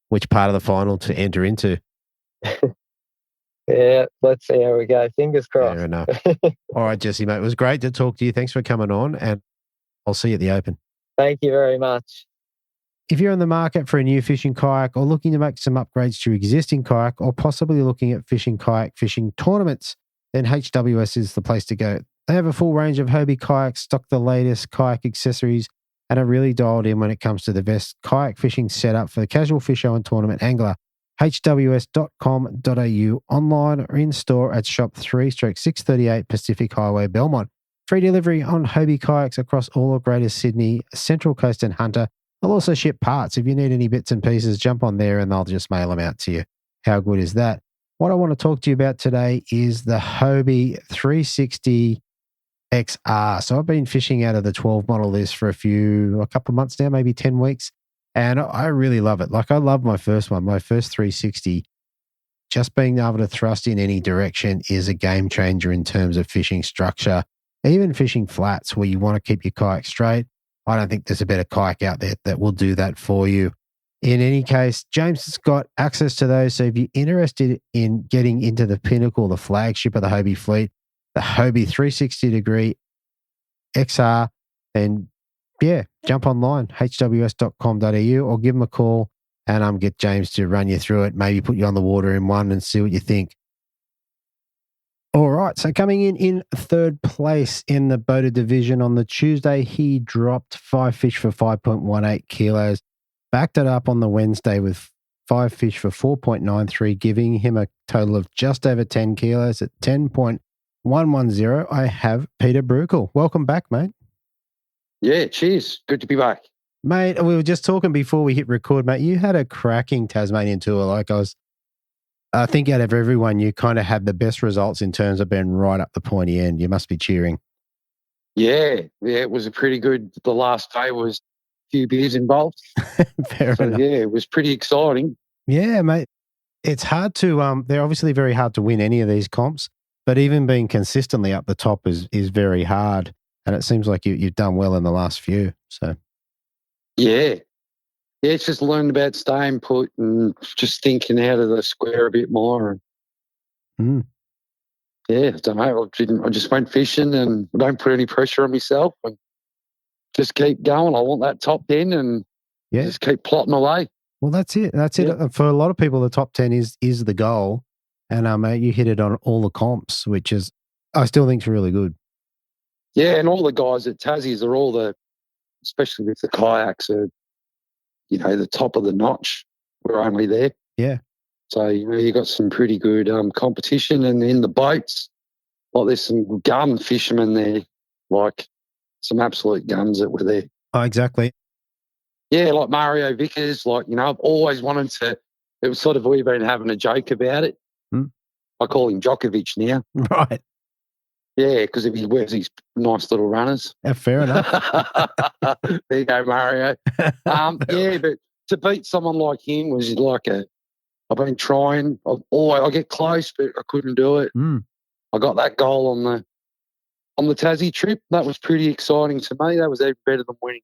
which part of the final to enter into. Yeah, let's see how we go. Fingers crossed. Fair enough. All right, Jesse, mate. It was great to talk to you. Thanks for coming on, and I'll see you at the Open. Thank you very much. If you're in the market for a new fishing kayak or looking to make some upgrades to your existing kayak or possibly looking at kayak fishing tournaments, then HWS is the place to go. They have a full range of Hobie kayaks, stock the latest kayak accessories, and are really dialed in when it comes to the best kayak fishing setup for the casual fisher and tournament angler. hws.com.au, online or in store at shop 3/638 Pacific Highway, Belmont. Free delivery on Hobie kayaks across all of Greater Sydney, Central Coast and Hunter. They'll also ship parts. If you need any bits and pieces, jump on there and they'll just mail them out to you. How good is that? What I want to talk to you about today is the Hobie 360 XR. So I've been fishing out of the 12 model list for a couple of months now, maybe 10 weeks. And I really love it. Like I love my first one, my first 360. Just being able to thrust in any direction is a game changer in terms of fishing structure, even fishing flats where you want to keep your kayak straight. I don't think there's a better kayak out there that will do that for you. In any case, James has got access to those. So if you're interested in getting into the pinnacle, the flagship of the Hobie fleet, the Hobie 360 degree XR, then yeah, jump online, hws.com.au, or give them a call and get James to run you through it, maybe put you on the water in one and see what you think. All right, so coming in third place in the boater division on the Tuesday, he dropped 5 fish for 5.18 kilos, backed it up on the Wednesday with 5 fish for 4.93, giving him a total of just over 10 kilos at 10.110. I have Peter Brukel. Welcome back, mate. Yeah, cheers. Good to be back. Mate, we were just talking before we hit record, mate. You had a cracking Tasmanian tour. I think out of everyone, you kind of had the best results in terms of being right up the pointy end. You must be cheering. Yeah, it was a pretty good. The last day was a few beers involved. Fair enough. Yeah, it was pretty exciting. Yeah, mate. It's hard to, they're obviously very hard to win any of these comps, but even being consistently up the top is very hard. And it seems like you've done well in the last few. So, yeah, it's just learning about staying put and just thinking out of the square a bit more. Yeah, I don't know. I just went fishing and don't put any pressure on myself. And just keep going. I want that top 10 and just keep plotting away. Well, that's it. That's it. For a lot of people, the top 10 is the goal. And mate, you hit it on all the comps, which is, I still think, is really good. Yeah, and all the guys at Tassie's are especially with the kayaks, are, the top of the notch. We're only there. Yeah. So, you got some pretty good competition. And in the boats, there's some gun fishermen there, some absolute guns that were there. Oh, exactly. Yeah, like Mario Vickers, I've always wanted to, it was sort of, we've been having a joke about it. I call him Djokovic now. Right. Yeah, because he wears these nice little runners. Yeah, fair enough. There you go, Mario. Yeah, but to beat someone like him was like I've been trying. I get close, but I couldn't do it. I got that goal on the Tassie trip. That was pretty exciting to me. That was even better than winning,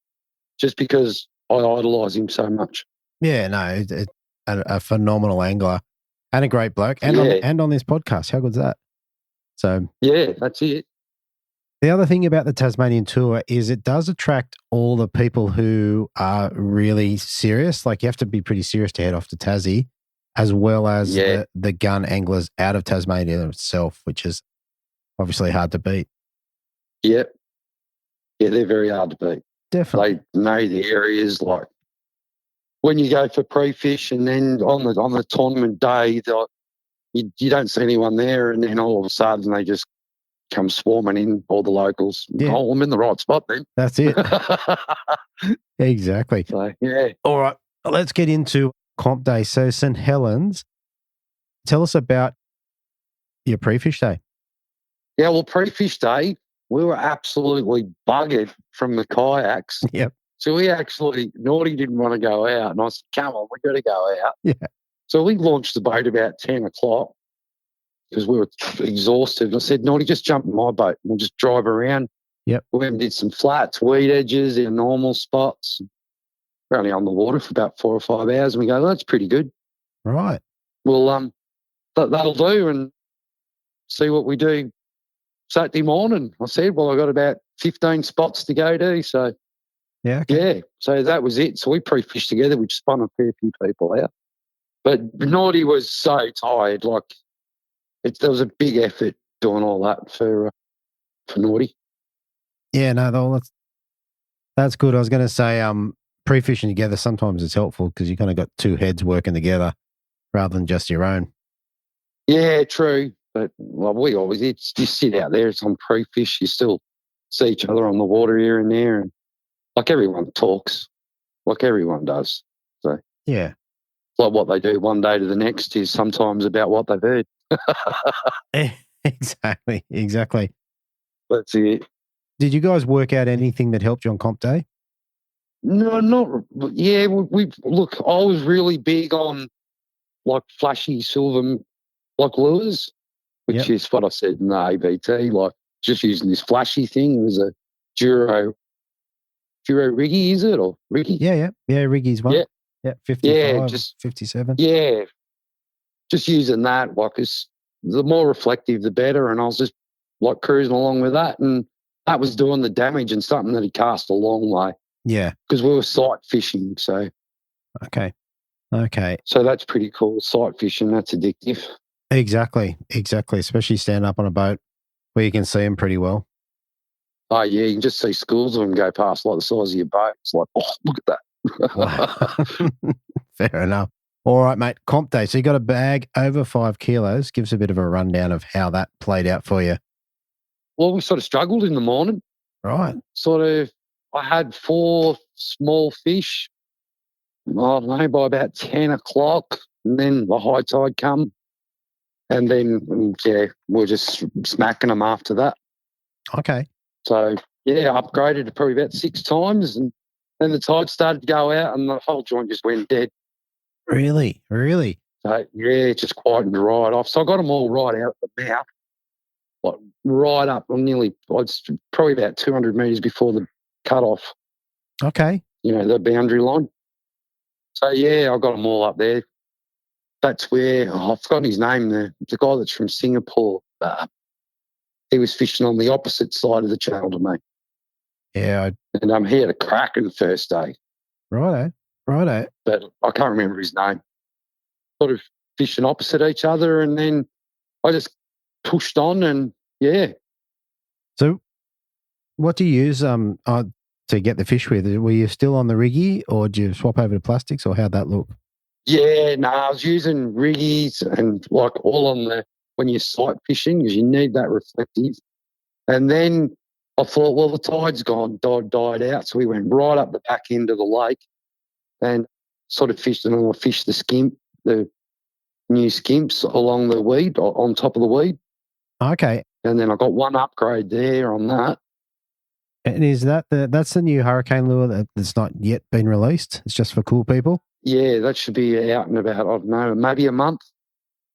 just because I idolise him so much. Yeah, no, a phenomenal angler and a great bloke, and on this podcast. How good's that? So yeah, that's it. The other thing about the Tasmanian tour is it does attract all the people who are really serious. Like you have to be pretty serious to head off to Tassie, as well as the gun anglers out of Tasmania itself, which is obviously hard to beat. Yep. Yeah, they're very hard to beat. Definitely. They know the areas. Like when you go for pre-fish and then on the tournament day, you don't see anyone there, and then all of a sudden they just come swarming in, all the locals. Yeah. Oh, I'm in the right spot then. That's it. Exactly. So, yeah. All right, let's get into comp day. So St. Helens, tell us about your pre-fish day. Yeah, well, pre-fish day, we were absolutely buggered from the kayaks. Yep. So we actually, Naughty didn't want to go out, and I said, come on, we got to go out. Yeah. So we launched the boat about 10 o'clock because we were exhausted. And I said, Naughty, just jump in my boat. We'll just drive around. Yep. We went and did some flats, weed edges, our normal spots. We're only on the water for about 4 or 5 hours, and we go, that's pretty good. Right. Well, that'll do, and see what we do Saturday morning. I said, well, I got about 15 spots to go to, so yeah. Okay. Yeah, so that was it. So we pre-fished together, which spun a fair few people out. But Naughty was so tired. Like, there was a big effort doing all that for Naughty. Yeah, no, that's good. I was going to say pre-fishing together, sometimes it's helpful because you kind of got two heads working together rather than just your own. Yeah, true. But we always just sit out there. It's on pre-fish. You still see each other on the water here and there. And like everyone talks, like everyone does. So yeah, like what they do one day to the next is sometimes about what they've heard. Exactly. That's it. Did you guys work out anything that helped you on comp day? No, not. Yeah, we look. I was really big on like flashy silver like lures, which is what I said in the ABT. Like just using this flashy thing. It was a Duro Riggy, is it, or Riggy? Yeah, Riggy's one. Yeah, 55, 57. Yeah, just using that, like, the more reflective, the better. And I was just like cruising along with that, and that was doing the damage and something that he cast a long way. Yeah, because we were sight fishing. So okay. So that's pretty cool. Sight fishing, that's addictive. Exactly. Especially standing up on a boat where you can see them pretty well. Oh, yeah, you can just see schools of them go past like the size of your boat. It's like, oh, look at that. Wow. Fair enough. All right, mate. Comp day. So you got a bag over 5 kilos. Give us a bit of a rundown of how that played out for you. Well, we sort of struggled in the morning. Right. I had 4 small fish, I don't know, by about 10 o'clock. And then the high tide come. And then, we're just smacking them after that. Okay. So, upgraded to probably about 6 times. And then the tide started to go out and the whole joint just went dead. Really? So, it just quietened right off. So I got them all right out the mouth, like right up. It's probably about 200 metres before the cut-off. Okay. The boundary line. So, I got them all up there. That's where, I've forgotten his name, the guy that's from Singapore. He was fishing on the opposite side of the channel to me. Yeah. And he had a crack in the first day. Righto. But I can't remember his name. Sort of fishing opposite each other, and then I just pushed on and, So what do you use to get the fish with? Were you still on the riggy, or did you swap over to plastics, or how'd that look? Yeah, no, I was using riggies and like all on when you're sight fishing, because you need that reflective. And then I thought, well, the tide's gone, died out. So we went right up the back end of the lake and sort of fished, and I fished the skimp, the new skimps along the weed, on top of the weed. Okay. And then I got one upgrade there on that. And is that's the new hurricane lure that's not yet been released? It's just for cool people? Yeah, that should be out in about, I don't know, maybe a month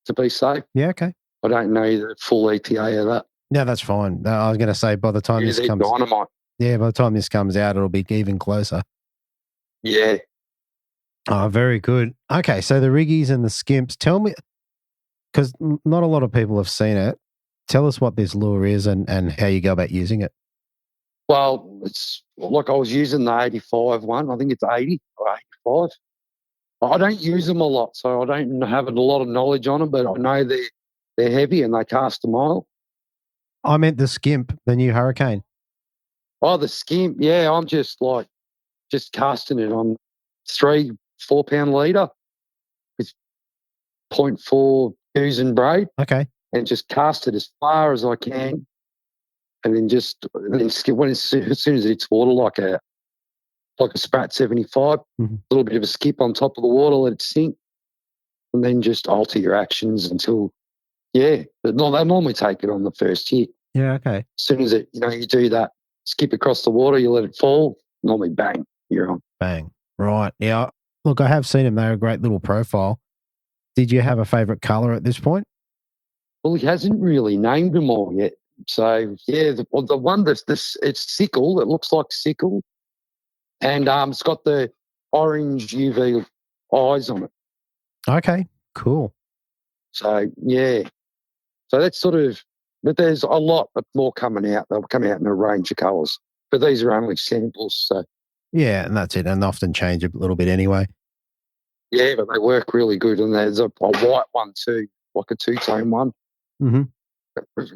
to be safe. Yeah, okay. I don't know the full ETA of that. No, that's fine. I was going to say by the time this comes... dynamite. Yeah, by the time this comes out, it'll be even closer. Yeah. Oh, very good. Okay, so the riggies and the skimps. Tell me, because not a lot of people have seen it. Tell us what this lure is and how you go about using it. Well, it's like I was using the 85 one. I think it's 80 or 85. I don't use them a lot, so I don't have a lot of knowledge on them, but I know they're heavy and they cast a mile. I meant the skimp, the new hurricane. Oh, the skimp. Yeah, I'm just casting it on 3 4-pound leader with 0.4 fuse and braid. Okay. And just cast it as far as I can. And then skip as soon as it hits water, like a Sprat 75, a little bit of a skip on top of the water, let it sink, and then just alter your actions until, but no, they normally take it on the first hit. Yeah, okay. As soon as you do that, skip across the water, you let it fall, normally bang, you're on. Bang. Right. Yeah. Look, I have seen them. They're a great little profile. Did you have a favourite colour at this point? Well, he hasn't really named them all yet. So, yeah, the one it's sickle. It looks like sickle. And it's got the orange UV eyes on it. Okay, cool. So, yeah. So that's sort of, but there's a lot more coming out. They'll come out in a range of colours. But these are only samples, so. Yeah, and that's it. And often change a little bit anyway. Yeah, but they work really good. And there's a white one too, like a two-tone one. Mm-hmm.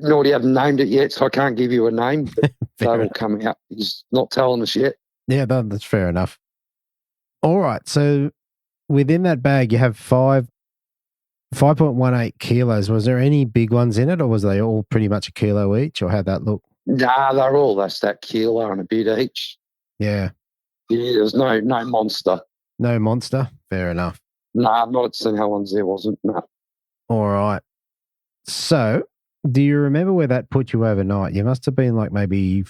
Nobody haven't named it yet, so I can't give you a name, but that'll come out. He's not telling us yet. Yeah, that's fair enough. All right, so within that bag, you have 5.18 kilos. Was there any big ones in it, or was they all pretty much a kilo each, or how'd that look? Nah, they're all that kilo and a bit each. Yeah. Yeah, there's no monster. No monster? Fair enough. Nah, not at St. Helens there wasn't, no. All right. So, do you remember where that put you overnight? You must have been like maybe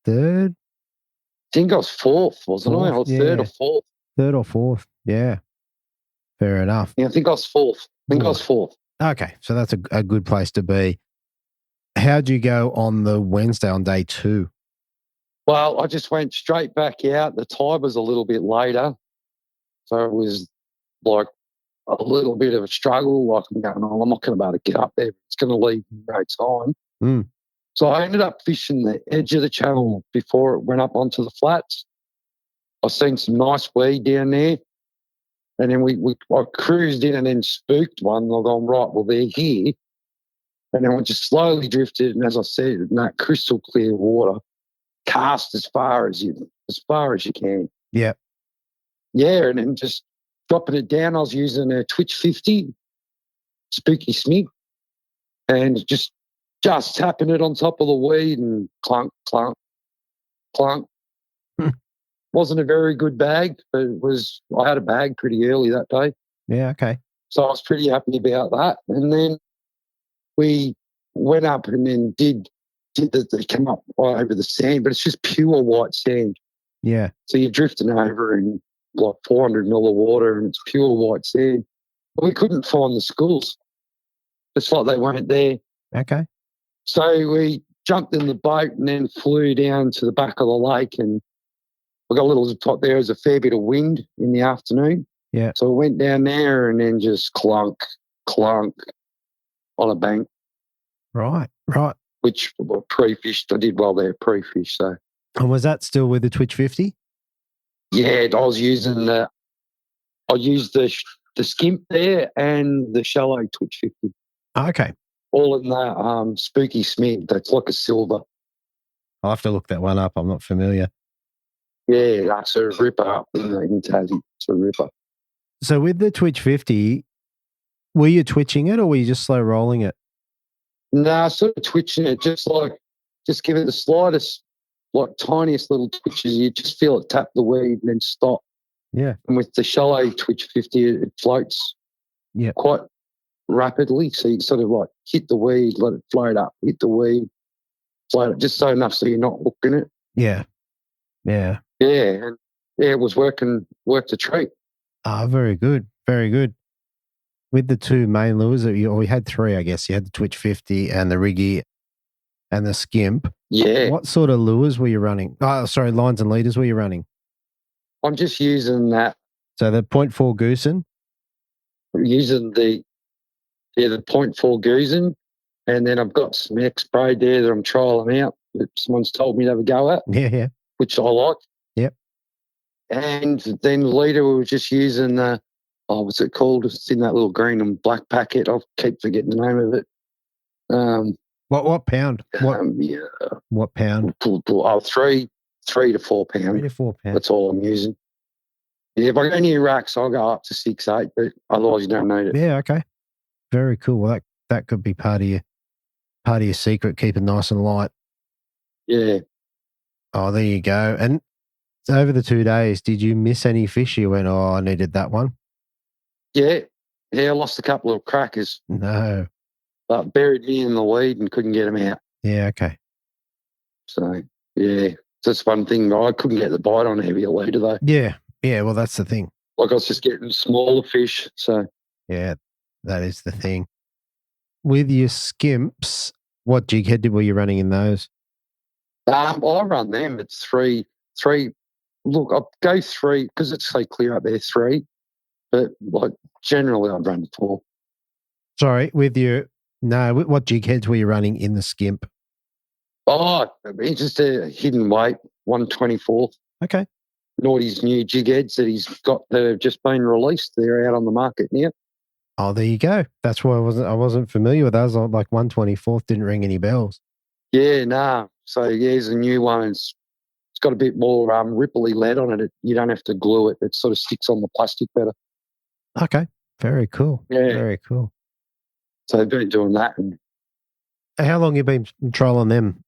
third? I think I was fourth, wasn't I? Or third or fourth. Third or fourth, yeah. Fair enough. Yeah, I think I was fourth. I was fourth. Okay, so that's a good place to be. How'd you go on the Wednesday on day 2? Well, I just went straight back out. The tide was a little bit later, so it was like a little bit of a struggle. Like I'm going, I'm not going to be able to get up there. It's going to leave no time. Mm. So I ended up fishing the edge of the channel before it went up onto the flats. I seen some nice weed down there. And then I cruised in and then spooked one. And I'm going, right, well, they're here. And then we just slowly drifted. And as I said, in that crystal clear water, cast as far as you can. Yeah. Yeah, and then just dropping it down. I was using a Twitch 50, spooky smig, and just tapping it on top of the weed and clunk, clunk, clunk. Wasn't a very good bag, but I had a bag pretty early that day. Yeah, okay. So I was pretty happy about that. And then we went up and then did they come up over the sand, but it's just pure white sand. Yeah. So you're drifting over in like 400 mil of water and it's pure white sand. But we couldn't find the schools. It's like they weren't there. Okay. So we jumped in the boat and then flew down to the back of the lake, and we got a little top there. Was a fair bit of wind in the afternoon. Yeah. So we went down there and then just clunk, clunk on a bank. Right. Which pre-fished. I did well there, pre-fish. So. And was that still with the Twitch 50? Yeah, I used the skimp there and the shallow Twitch 50. Okay. All in that spooky smig. That's like a silver. I'll have to look that one up. I'm not familiar. Yeah, that's a ripper up in Tassie. It's a ripper. So with the Twitch 50, were you twitching it or were you just slow rolling it? No, sort of twitching it, just give it the slightest, like tiniest little twitches. You just feel it tap the weed and then stop. Yeah. And with the shallow Twitch 50, it floats. quite rapidly. So you sort of like hit the weed, let it float up, hit the weed, float it, just so enough so you're not hooking it. Yeah. And it was worked a treat. Very good. Very good. With the two main lures, we had three, I guess. You had the Twitch 50 and the Riggy and the Skimp. Yeah. What sort of lures were you running? Lines and leaders were you running? I'm just using that. So the 0.4 Goosen? Using the 0.4 Goosen, and then I've got some X-Spray there that I'm trialling out that someone's told me to have a go at. Yeah. Which I like. Yep. And then leader, we were just using the, what's it called? It's in that little green and black packet. I keep forgetting the name of it. What pound? What pound? 3 to 4 pound. 3 to 4 pound. That's all I'm using. Yeah, if I go near racks, I'll go up to 6, 8, but otherwise you don't need it. Yeah, okay. Very cool. Well, that could be part of your secret. Keep it nice and light. Yeah. Oh, there you go. And over the 2 days, did you miss any fish? You went, I needed that one. Yeah, I lost a couple of crackers. No. But buried me in the weed and couldn't get them out. Yeah, okay. So, yeah, that's one thing. I couldn't get the bite on a heavier leader, though. Yeah, well, that's the thing. Like I was just getting smaller fish, so. Yeah, that is the thing. With your skimps, what jig head were you running in those? I run them. It's three. Look, I'll go 3 because it's so clear up there, 3. But like generally, I'd run 4. Sorry, what jig heads were you running in the skimp? It's just a hidden weight, 1/24. Okay. Naughty's new jig heads that he's got that have just been released. They're out on the market now. Oh, there you go. That's why I wasn't familiar with those. Like 1/24 didn't ring any bells. Yeah, nah. So here's a new one. It's got a bit more ripply lead on it. You don't have to glue it. It sort of sticks on the plastic better. Okay. Very cool. Yeah. Very cool. So I've been doing that. And how long have you been trialing them?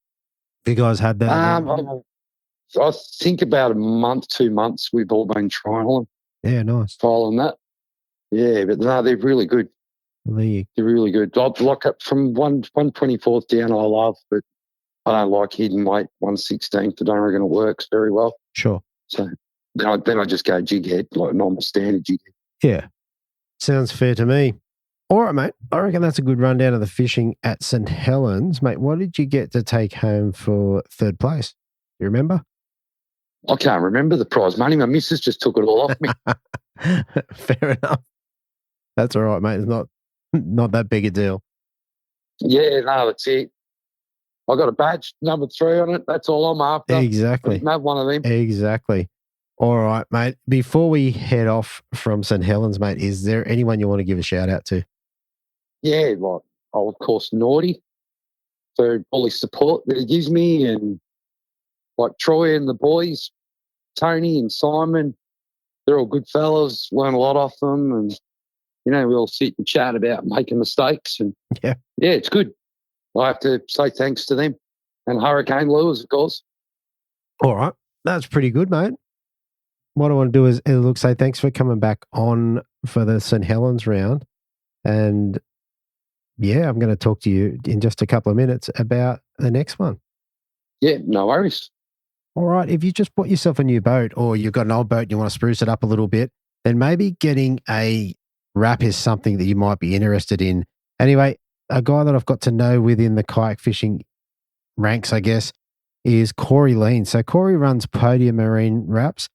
Have you guys had that? I think about a month, 2 months we've all been trialing. Yeah, nice. Trialing that. Yeah, but no, they're really good. They're really good. I'd lock up from 1/24 down I love, but I don't like hidden weight 1/16. I don't reckon it works very well. Sure. So then I just go jig head, like normal standard jig head. Yeah. Sounds fair to me. All right, mate. I reckon that's a good rundown of the fishing at St. Helens. Mate, what did you get to take home for third place? You remember? I can't remember the prize money. My missus just took it all off me. Fair enough. That's all right, mate. It's not that big a deal. Yeah, no, that's it. I got a badge, number 3 on it. That's all I'm after. Exactly. Have one of them. Exactly. All right, mate. Before we head off from St. Helens, mate, is there anyone you want to give a shout out to? Yeah, like, of course, Naughty for all his support that he gives me, and like Troy and the boys, Tony and Simon, they're all good fellas, learn a lot off them, and, we all sit and chat about making mistakes, and yeah, it's good. I have to say thanks to them, and Hurricane Lures, of course. All right. That's pretty good, mate. What I want to do is say thanks for coming back on for the St. Helens round. And yeah, I'm going to talk to you in just a couple of minutes about the next one. Yeah, no worries. All right. If you just bought yourself a new boat, or you've got an old boat and you want to spruce it up a little bit, then maybe getting a wrap is something that you might be interested in. Anyway, a guy that I've got to know within the kayak fishing ranks, I guess, is Corey Lean. So Corey runs Podium Marine Wraps.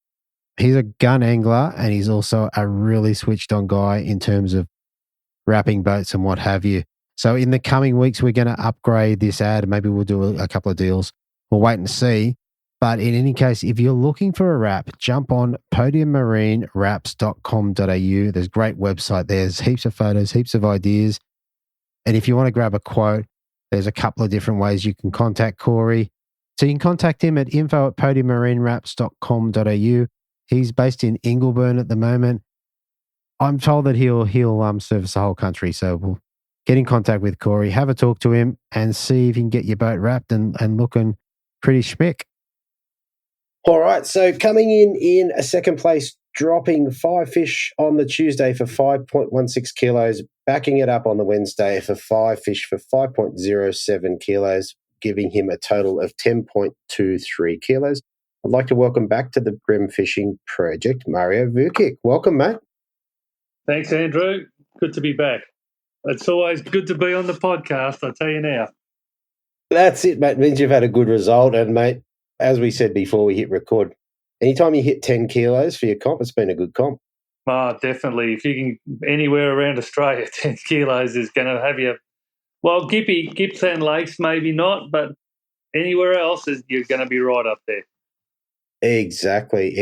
He's a gun angler, and he's also a really switched on guy in terms of wrapping boats and what have you. So in the coming weeks, we're going to upgrade this ad. Maybe we'll do a couple of deals. We'll wait and see. But in any case, if you're looking for a wrap, jump on podiummarinerwraps.com.au. There's a great website there. There's heaps of photos, heaps of ideas. And if you want to grab a quote, there's a couple of different ways you can contact Corey. So you can contact him at info@podiummarinerwraps.com.au. He's based in Ingleburn at the moment. I'm told that he'll service the whole country. So we'll get in contact with Corey, have a talk to him, and see if you can get your boat wrapped and looking pretty schmick. All right. So coming in a second place dropping 5 fish on the Tuesday for 5.16 kilos, backing it up on the Wednesday for 5 fish for 5.07 kilos, giving him a total of 10.23 kilos. I'd like to welcome back to the Bream Fishing Project, Mario Vukic. Welcome, mate. Thanks, Andrew. Good to be back. It's always good to be on the podcast, I tell you now. That's it, mate. It means you've had a good result. And, mate, as we said before we hit record, anytime you hit 10 kilos for your comp, it's been a good comp. Oh, definitely. If you can anywhere around Australia, 10 kilos is going to have you. Well, Gippsland Lakes, maybe not, but anywhere else, you're going to be right up there. Exactly.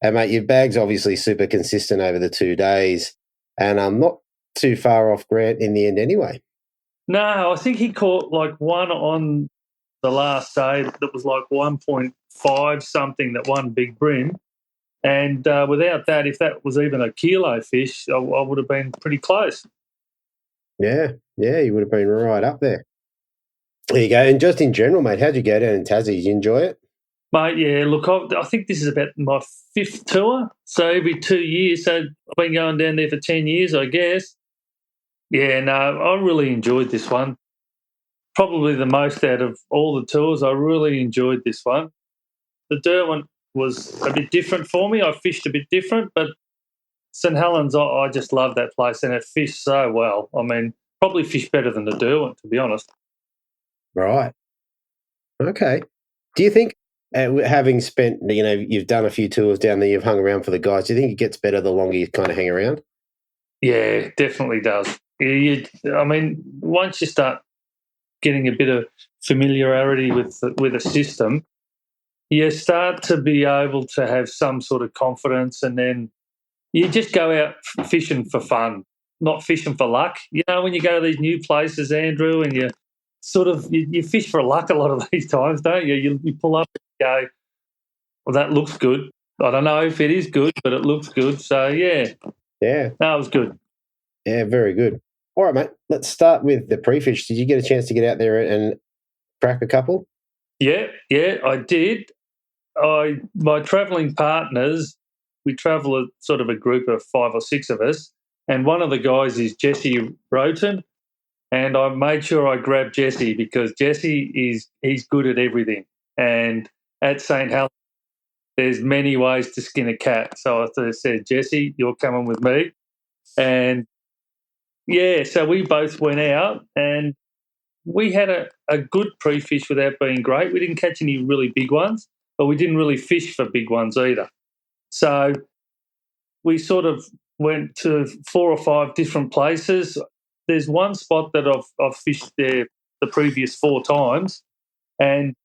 And, mate, your bag's obviously super consistent over the 2 days, and I'm not too far off Grant in the end anyway. No, I think he caught like one on the last day that was like 1.5 something, that one big bream. And without that, if that was even a kilo fish, I would have been pretty close. Yeah, you would have been right up there. There you go. And just in general, mate, how'd you go down in Tassie? Did you enjoy it? Mate, yeah, look, I think this is about my 5th tour. So every 2 years, so I've been going down there for 10 years, I guess. Yeah, no, I really enjoyed this one. Probably the most out of all the tours. I really enjoyed this one. The Derwent was a bit different for me. I fished a bit different, but St Helens, I just love that place, and it fished so well. I mean, probably fished better than the Derwent, to be honest. Right. Okay. Do you think, having spent, you've done a few tours down there, you've hung around for the guys, do you think it gets better the longer you kind of hang around? Yeah, definitely does. I mean, once you start getting a bit of familiarity with a system, you start to be able to have some sort of confidence, and then you just go out fishing for fun, not fishing for luck. You know, when you go to these new places, Andrew, and you sort of you fish for luck a lot of these times, don't you? You pull up and go, well, that looks good. I don't know if it is good, but it looks good. So, yeah. Yeah. No, it was good. Yeah, very good. All right, mate, let's start with the pre-fish. Did you get a chance to get out there and crack a couple? Yeah, I did. My travelling partners, we travel sort of a group of 5 or 6 of us, and one of the guys is Jesse Rotin, and I made sure I grabbed Jesse because Jesse he's good at everything. And at St Helens, there's many ways to skin a cat. So I said, Jesse, you're coming with me. And, yeah, so we both went out and we had a good pre-fish without being great. We didn't catch any really big ones, but we didn't really fish for big ones either. So we sort of went to 4 or 5 different places. There's one spot that I've fished there the previous 4 times, and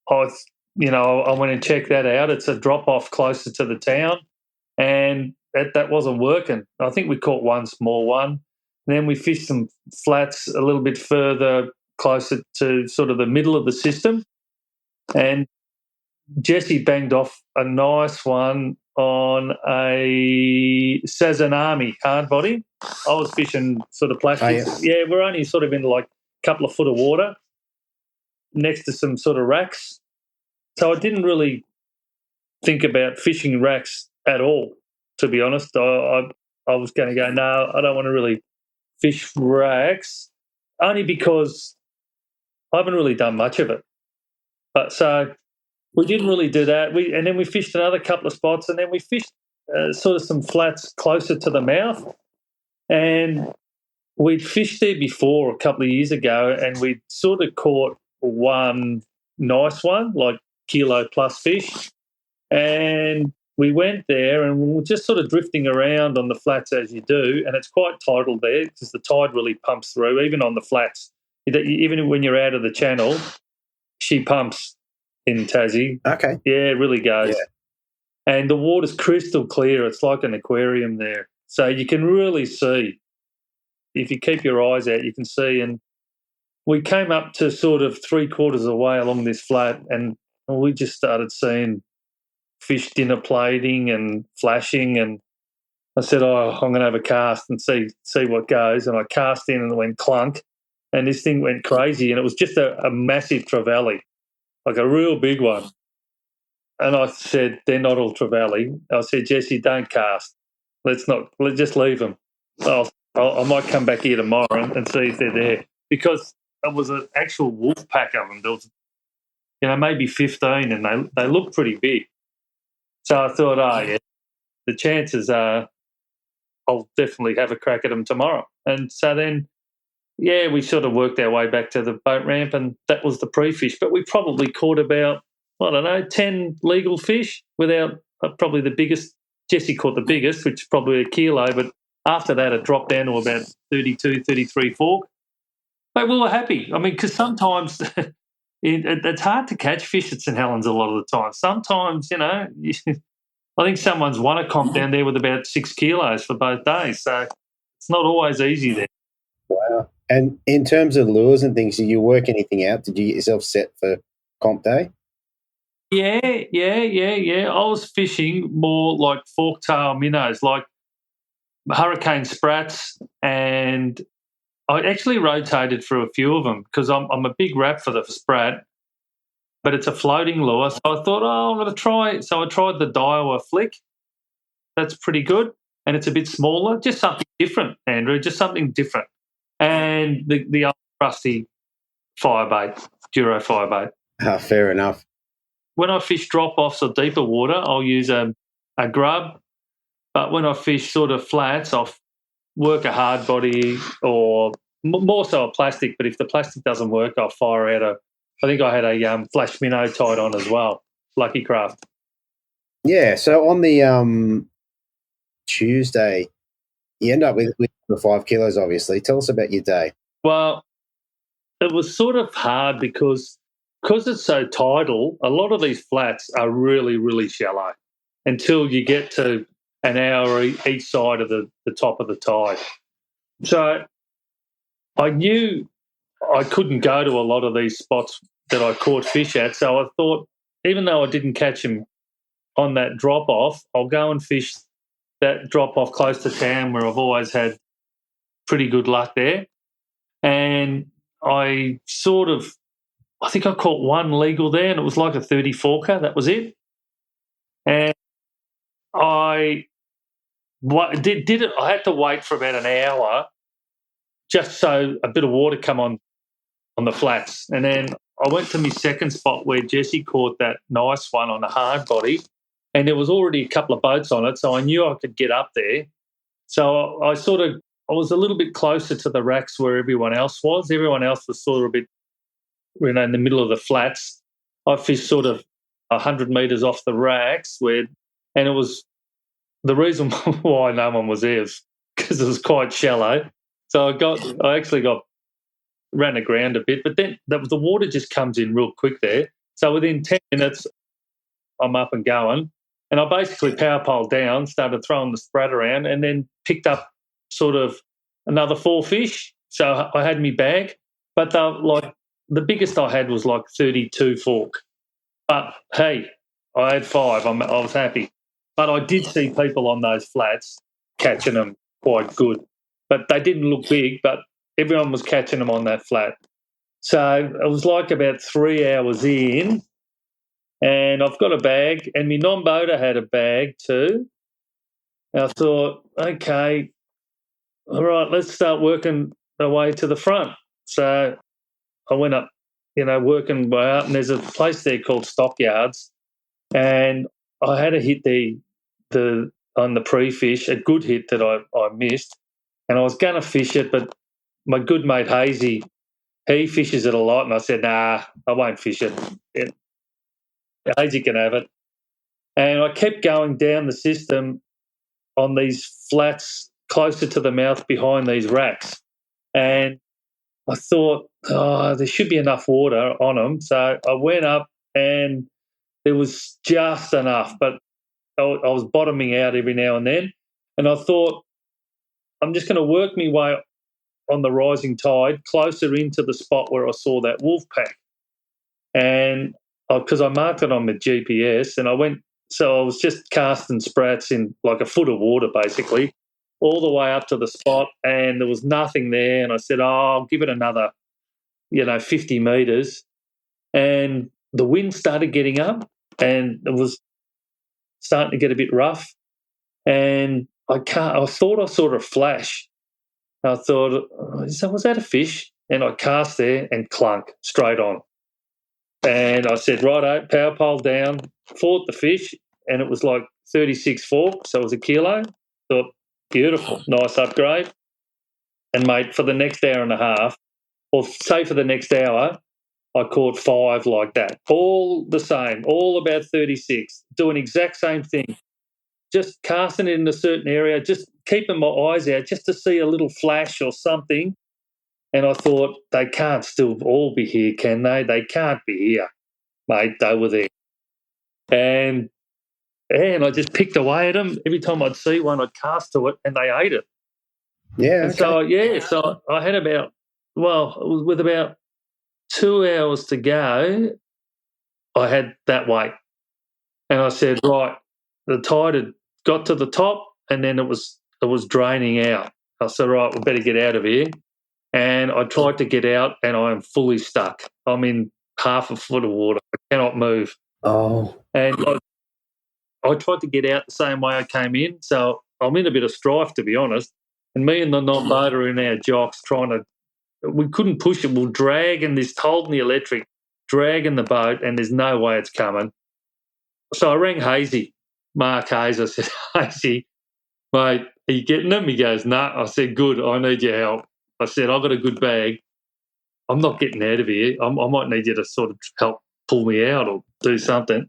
I went and checked that out. It's a drop-off closer to the town, and that wasn't working. I think we caught one small one. And then we fished some flats a little bit further closer to sort of the middle of the system, and Jesse banged off a nice one on a Sazanami hard body. I was fishing sort of plastics. Oh, yeah, we're only sort of in like a couple of foot of water next to some sort of racks. So I didn't really think about fishing racks at all, to be honest. I was going to go, no, I don't want to really fish racks, only because I haven't really done much of it. But so we didn't really do that. And then we fished another couple of spots, and then we fished sort of some flats closer to the mouth. And we'd fished there before a couple of years ago, and we'd sort of caught one nice one, like kilo plus fish. And we went there and we were just sort of drifting around on the flats as you do, and it's quite tidal there because the tide really pumps through, even on the flats. Even when you're out of the channel, she pumps in Tassie. Okay. Yeah, it really goes. Yeah. And the water's crystal clear. It's like an aquarium there. So you can really see. If you keep your eyes out, you can see. And we came up to sort of 3/4 of the way along this flat, and we just started seeing fish dinner plating and flashing, and I said, I'm going to have a cast and see what goes. And I cast in and it went clunk, and this thing went crazy, and it was just a massive trevally, like a real big one. And I said, they're not all trevally. I said, Jesse, don't cast. Let's just leave them. I might come back here tomorrow and see if they're there, because it was an actual wolf pack of them. There was, maybe 15, and they looked pretty big. So I thought, yeah, the chances are I'll definitely have a crack at them tomorrow. And so then, yeah, we sort of worked our way back to the boat ramp, and that was the pre-fish. But we probably caught about, 10 legal fish without probably the biggest. Jesse caught the biggest, which is probably a kilo, but after that it dropped down to about 32, 33 fork. But we were happy. I mean, because sometimes it's hard to catch fish at St Helens a lot of the time. Sometimes, I think someone's won a comp down there with about 6 kilos for both days. So it's not always easy there. Wow. And in terms of lures and things, did you work anything out? Did you get yourself set for comp day? Yeah. I was fishing more like fork-tail minnows, like hurricane sprats, and I actually rotated through a few of them because I'm a big rap for the sprat, but it's a floating lure. So I thought, I'm going to try. So I tried the Daiwa flick. That's pretty good, and it's a bit smaller. Just something different, Andrew, just something different. And the old rusty firebait, Duro firebait. Fair enough. When I fish drop-offs or deeper water, I'll use a grub. But when I fish sort of flats, I'll work a hard body or more so a plastic. But if the plastic doesn't work, I'll fire out I think I had a flash minnow tied on as well, Lucky Craft. Yeah, so on the Tuesday, you end up with the 5 kilos, obviously. Tell us about your day. Well, it was sort of hard because it's so tidal, a lot of these flats are really, really shallow until you get to an hour each side of the top of the tide. So I knew I couldn't go to a lot of these spots that I caught fish at, so I thought, even though I didn't catch them on that drop-off, I'll go and fish that drop-off close to town where I've always had pretty good luck there. And I think I caught one legal there, and it was like a 30 forker. That was it. And I did it. I had to wait for about an hour just so a bit of water come on the flats. And then I went to my second spot where Jesse caught that nice one on a hard body, and there was already a couple of boats on it, so I knew I could get up there. So I was a little bit closer to the racks where everyone else was. Everyone else was sort of a bit, in the middle of the flats. I fished sort of 100 metres off the racks and it was the reason why no one was there is because it was quite shallow. So I actually ran aground a bit, but then the water just comes in real quick there. So within 10 minutes, I'm up and going, and I basically power poled down, started throwing the sprat around, and then picked up sort of another 4 fish. So I had me bag, but the biggest I had was like 32 fork. But hey, I had 5. I was happy. But I did see people on those flats catching them quite good. But they didn't look big, but everyone was catching them on that flat. So it was like about 3 hours in, and I've got a bag, and my non-boater had a bag too. And I thought, okay, all right, let's start working our way to the front. So I went up, working way up, and there's a place there called Stockyards, and I had a hit on the pre-fish, a good hit that I missed, and I was going to fish it, but my good mate Hazy, he fishes it a lot, and I said, nah, I won't fish it. Hazy can have it. And I kept going down the system on these flats closer to the mouth behind these racks, and I thought, there should be enough water on them. So I went up, and there was just enough, but I was bottoming out every now and then. And I thought, I'm just going to work my way on the rising tide closer into the spot where I saw that wolf pack. And because I marked it on my GPS, and I was just casting sprats in like a foot of water basically, all the way up to the spot, and there was nothing there. And I said, I'll give it another, 50 metres. And the wind started getting up, and it was starting to get a bit rough. And I thought I saw a flash. I thought, was that a fish? And I cast there and clunk straight on. And I said, righto, power pole down, fought the fish, and it was like 36 fork, so it was a kilo. Thought, beautiful, nice upgrade. And, mate, for the next hour and a half, or say for the next hour, I caught 5 like that. All the same, all about 36, doing exact same thing. Just casting it in a certain area, just keeping my eyes out just to see a little flash or something. And I thought, they can't still all be here, can they? They can't be here. Mate, they were there. And I just picked away at them. Every time I'd see one, I'd cast to it, and they ate it. Yeah. And so I had with about 2 hours to go, I had that weight. And I said, right, the tide had got to the top, and then it was draining out. I said, right, we better get out of here. And I tried to get out, and I am fully stuck. I'm in half a foot of water. I cannot move. Oh. And I tried to get out the same way I came in, so I'm in a bit of strife, to be honest. And me and the non-boater in our jocks we couldn't push it. We're dragging this, holding the electric, dragging the boat, and there's no way it's coming. So I rang Hazy, Mark Hayes. I said, Hazy, mate, are you getting them? He goes, no. I said, good, I need your help. I said, I've got a good bag. I'm not getting out of here. I might need you to sort of help pull me out or do something.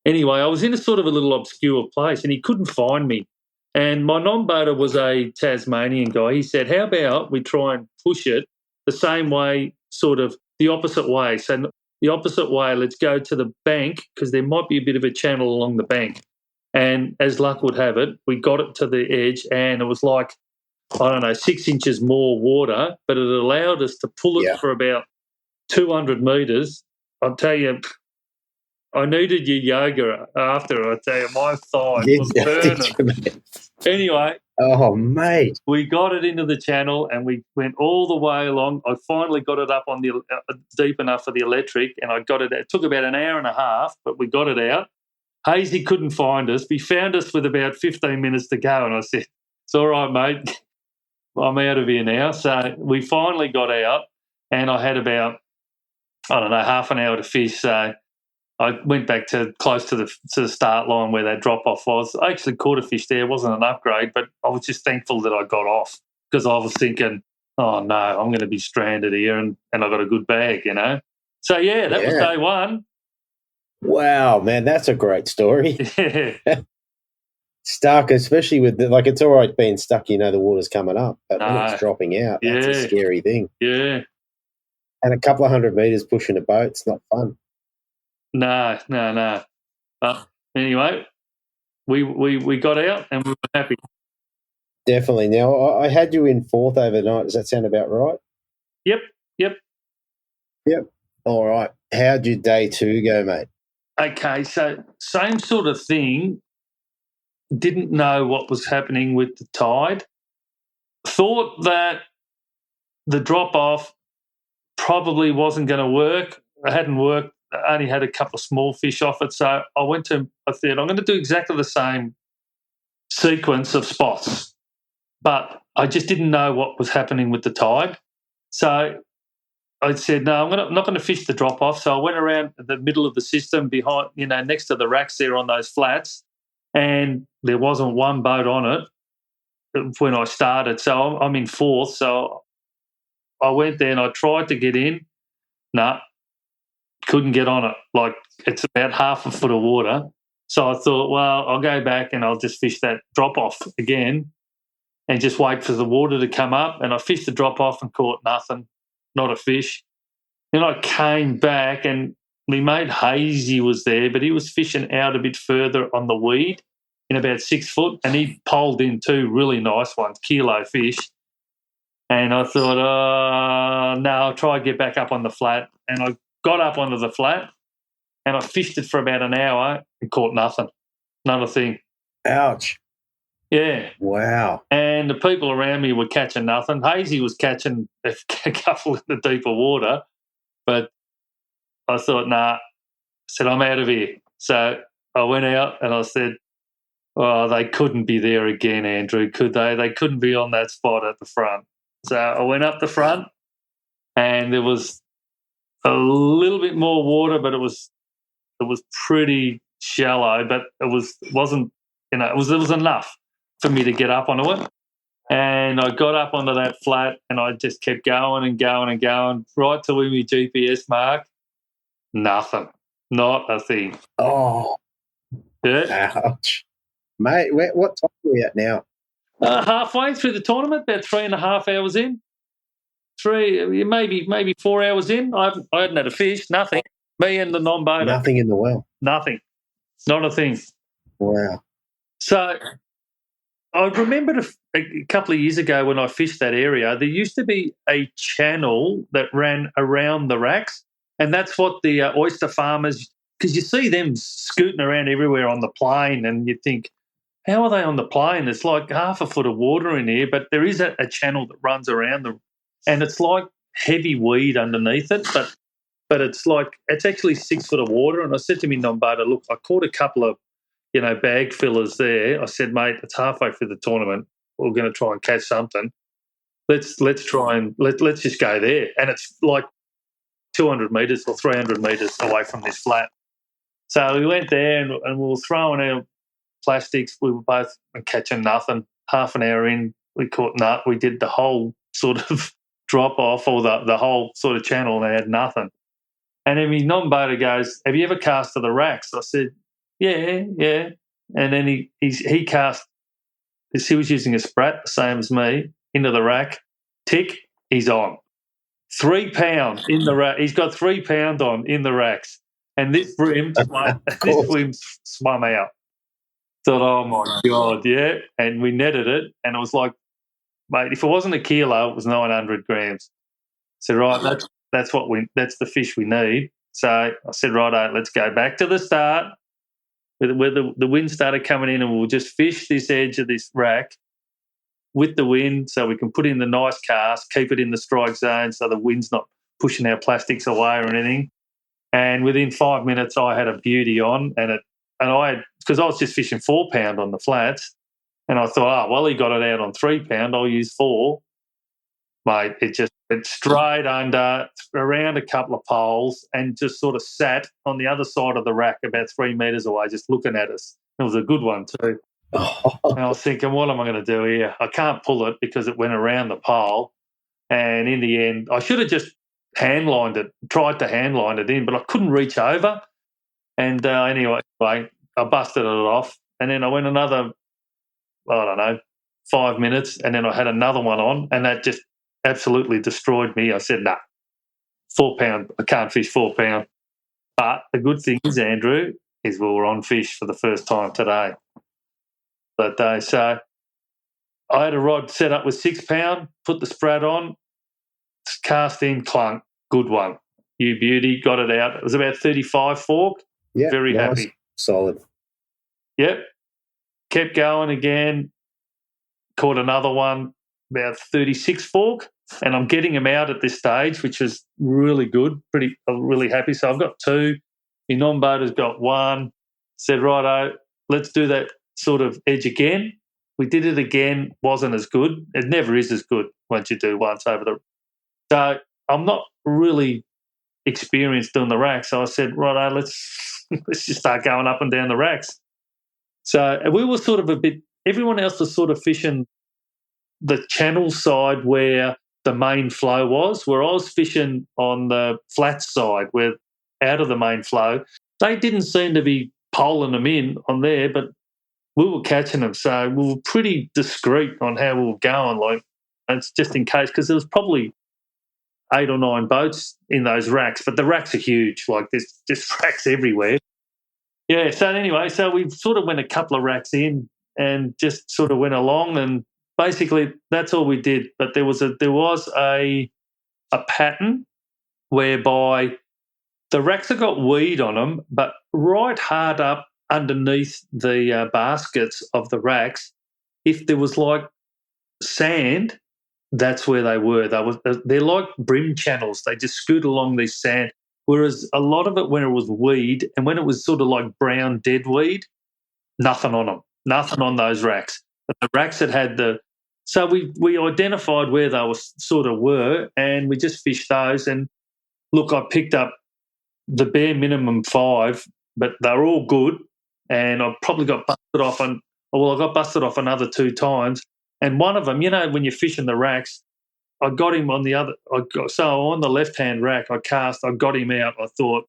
Anyway, I was in a sort of a little obscure place, and he couldn't find me. And my non-boater was a Tasmanian guy. He said, how about we try and push it the same way, sort of the opposite way. So the opposite way, let's go to the bank, because there might be a bit of a channel along the bank. And as luck would have it, we got it to the edge, and it was like, 6 inches more water, but it allowed us to pull it for about 200 metres. I'll tell you, I needed your yoga after. I tell you, my thigh was burning. Anyway. Oh, mate. We got it into the channel, and we went all the way along. I finally got it up on the deep enough for the electric, and I got it. It took about an hour and a half, but we got it out. Hazy couldn't find us. He found us with about 15 minutes to go, and I said, it's all right, mate. I'm out of here now. So we finally got out, and I had about, half an hour to fish. So I went back to close to the start line where that drop-off was. I actually caught a fish there. It wasn't an upgrade, but I was just thankful that I got off, because I was thinking, oh, no, I'm going to be stranded here, and I got a good bag, you know. So, that was day one. Wow, man, that's a great story. Yeah. Stuck, especially with it's all right being stuck, the water's coming up, but when it's dropping out, that's a scary thing. Yeah. And a couple of 100 metres pushing a boat, it's not fun. No. But anyway, we got out, and we were happy. Definitely. Now, I had you in 4th overnight. Does that sound about right? Yep. All right. How'd your day 2 go, mate? Okay, so same sort of thing. Didn't know what was happening with the tide. Thought that the drop-off probably wasn't going to work. It hadn't worked. I only had a couple of small fish off it. So I said, I'm going to do exactly the same sequence of spots. But I just didn't know what was happening with the tide. So I said, no, I'm not going to fish the drop-off. So I went around the middle of the system behind, next to the racks there on those flats, and there wasn't one boat on it when I started. So I'm in 4th. So I went there and I tried to get in. No, couldn't get on it. Like, it's about half a foot of water. So I thought, well, I'll go back and I'll just fish that drop-off again and just wait for the water to come up. And I fished the drop-off and caught nothing, not a fish. Then I came back, and my mate Hazy was there, but he was fishing out a bit further on the weed in about 6 foot, and he poled in 2 really nice ones, kilo fish. And I thought, no, I'll try to get back up on the flat. And I got up onto the flat, and I fished it for about an hour and caught nothing, not a thing. Ouch. Yeah. Wow. And the people around me were catching nothing. Hazy was catching a couple in the deeper water, but I thought, nah, I said, I'm out of here. So I went out and I said, oh, they couldn't be there again, Andrew, could they? They couldn't be on that spot at the front. So I went up the front and there was a little bit more water, but it was pretty shallow, but it wasn't, it was enough for me to get up onto it. And I got up onto that flat and I just kept going and going and going right to where my GPS mark. Nothing. Not a thing. Oh. Yeah. Ouch. Mate, what time are we at now? Halfway through the tournament, about 3.5 hours in. Maybe 4 hours in. I hadn't had a fish, nothing. Me and the non-boater. Nothing in the well. Nothing. Not a thing. Wow. So I remembered a couple of years ago when I fished that area, there used to be a channel that ran around the racks, and that's what the oyster farmers, because you see them scooting around everywhere on the plain, and you think, how are they on the plain? It's like half a foot of water in here, but there is a channel that runs around them, and it's like heavy weed underneath it, but it's actually 6 foot of water. And I said to me non-boater, look, I caught a couple of bag fillers there. I said, mate, it's halfway through the tournament. We're going to try and catch something. Let's try and let's just go there. And it's like 200 metres or 300 metres away from this flat. So we went there and we were throwing our plastics. We were both catching nothing. Half an hour in, we caught nut. We did the whole sort of drop off or the whole sort of channel and they had nothing. And then my non-boater goes, have you ever cast to the racks? I said, yeah. And then he cast, he was using a sprat, the same as me, into the rack. Tick, he's on. 3 pound in the rack. He's got 3 pound on in the racks. And this brim swum out. Thought, oh my God, yeah. And we netted it, and it was like, mate, if it wasn't a kilo, it was 900 grams. So right, that's the fish we need. So I said, right, let's go back to the start. Where the wind started coming in, and we'll just fish this edge of this rack with the wind so we can put in the nice cast, keep it in the strike zone so the wind's not pushing our plastics away or anything. And within 5 minutes, I had a beauty on, because I was just fishing 4 pound on the flats, and I thought, he got it out on 3 pound, I'll use 4. Mate, it strayed under, around a couple of poles, and just sort of sat on the other side of the rack about 3 metres away, just looking at us. It was a good one too. And I was thinking, what am I going to do here? I can't pull it because it went around the pole. And in the end, I should have just tried to hand-line it in, but I couldn't reach over. And anyway, I busted it off. And then I went another, 5 minutes, and then I had another one on, and that just absolutely destroyed me. I said, nah, 4 pound, I can't fish 4 pound. But the good thing is, Andrew, is we were on fish for the first time today. That day. So I had a rod set up with 6 pound, put the sprat on, cast in, clunk, good one. You beauty, got it out. It was about 35 fork. Yeah, very nice. Happy. Solid. Yep. Kept going again, caught another one, about 36 fork, and I'm getting them out at this stage, which is really good. I'm really happy. So I've got 2. My non-boater's got 1. Said, righto, let's do that sort of edge again. We did it again, wasn't as good. It never is as good once you do once over the... So I'm not really experienced doing the racks. So I said, righto, let's just start going up and down the racks. So we were sort of everyone else was sort of fishing the channel side where the main flow was, where I was fishing on the flat side, where out of the main flow. They didn't seem to be poling them in on there, but we were catching them. So we were pretty discreet on how we were going. Like, it's just in case, because there was probably 8 or 9 boats in those racks, but the racks are huge. Like, there's just racks everywhere. Yeah, so anyway, we sort of went a couple of racks in and just sort of went along, and basically that's all we did. But there was a pattern whereby the racks have got weed on them, but right hard up underneath the baskets of the racks, if there was like sand, that's where they were. They're like brim channels. They just scoot along this sand. Whereas a lot of it when it was weed and when it was sort of like brown dead weed, nothing on them, nothing on those racks. But the racks that had so we identified where they were and we just fished those. And look, I picked up the bare minimum 5, but they're all good. And I probably got busted off I got busted off another 2 times. And one of them, when you're fishing the racks, I got him on the other. So on the left-hand rack, I got him out. I thought,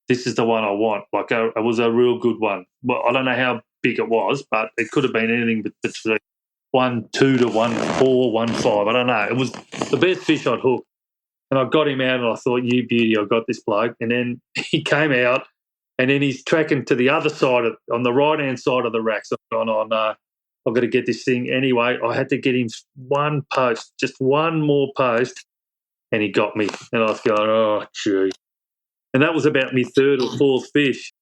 this is the one I want. Like it was a real good one. Well, I don't know how big it was, but it could have been anything between 1.2 to 1.4, 1.5. I don't know. It was the best fish I'd hooked. And I got him out and I thought, you beauty, I got this bloke. And then he came out and then he's tracking to the other side, on the right-hand side of the rack. So I've gone, oh, no, I've got to get this thing. Anyway, I had to get him one post, just one more post, and he got me. And I was going, oh, gee. And that was about my 3rd or 4th fish.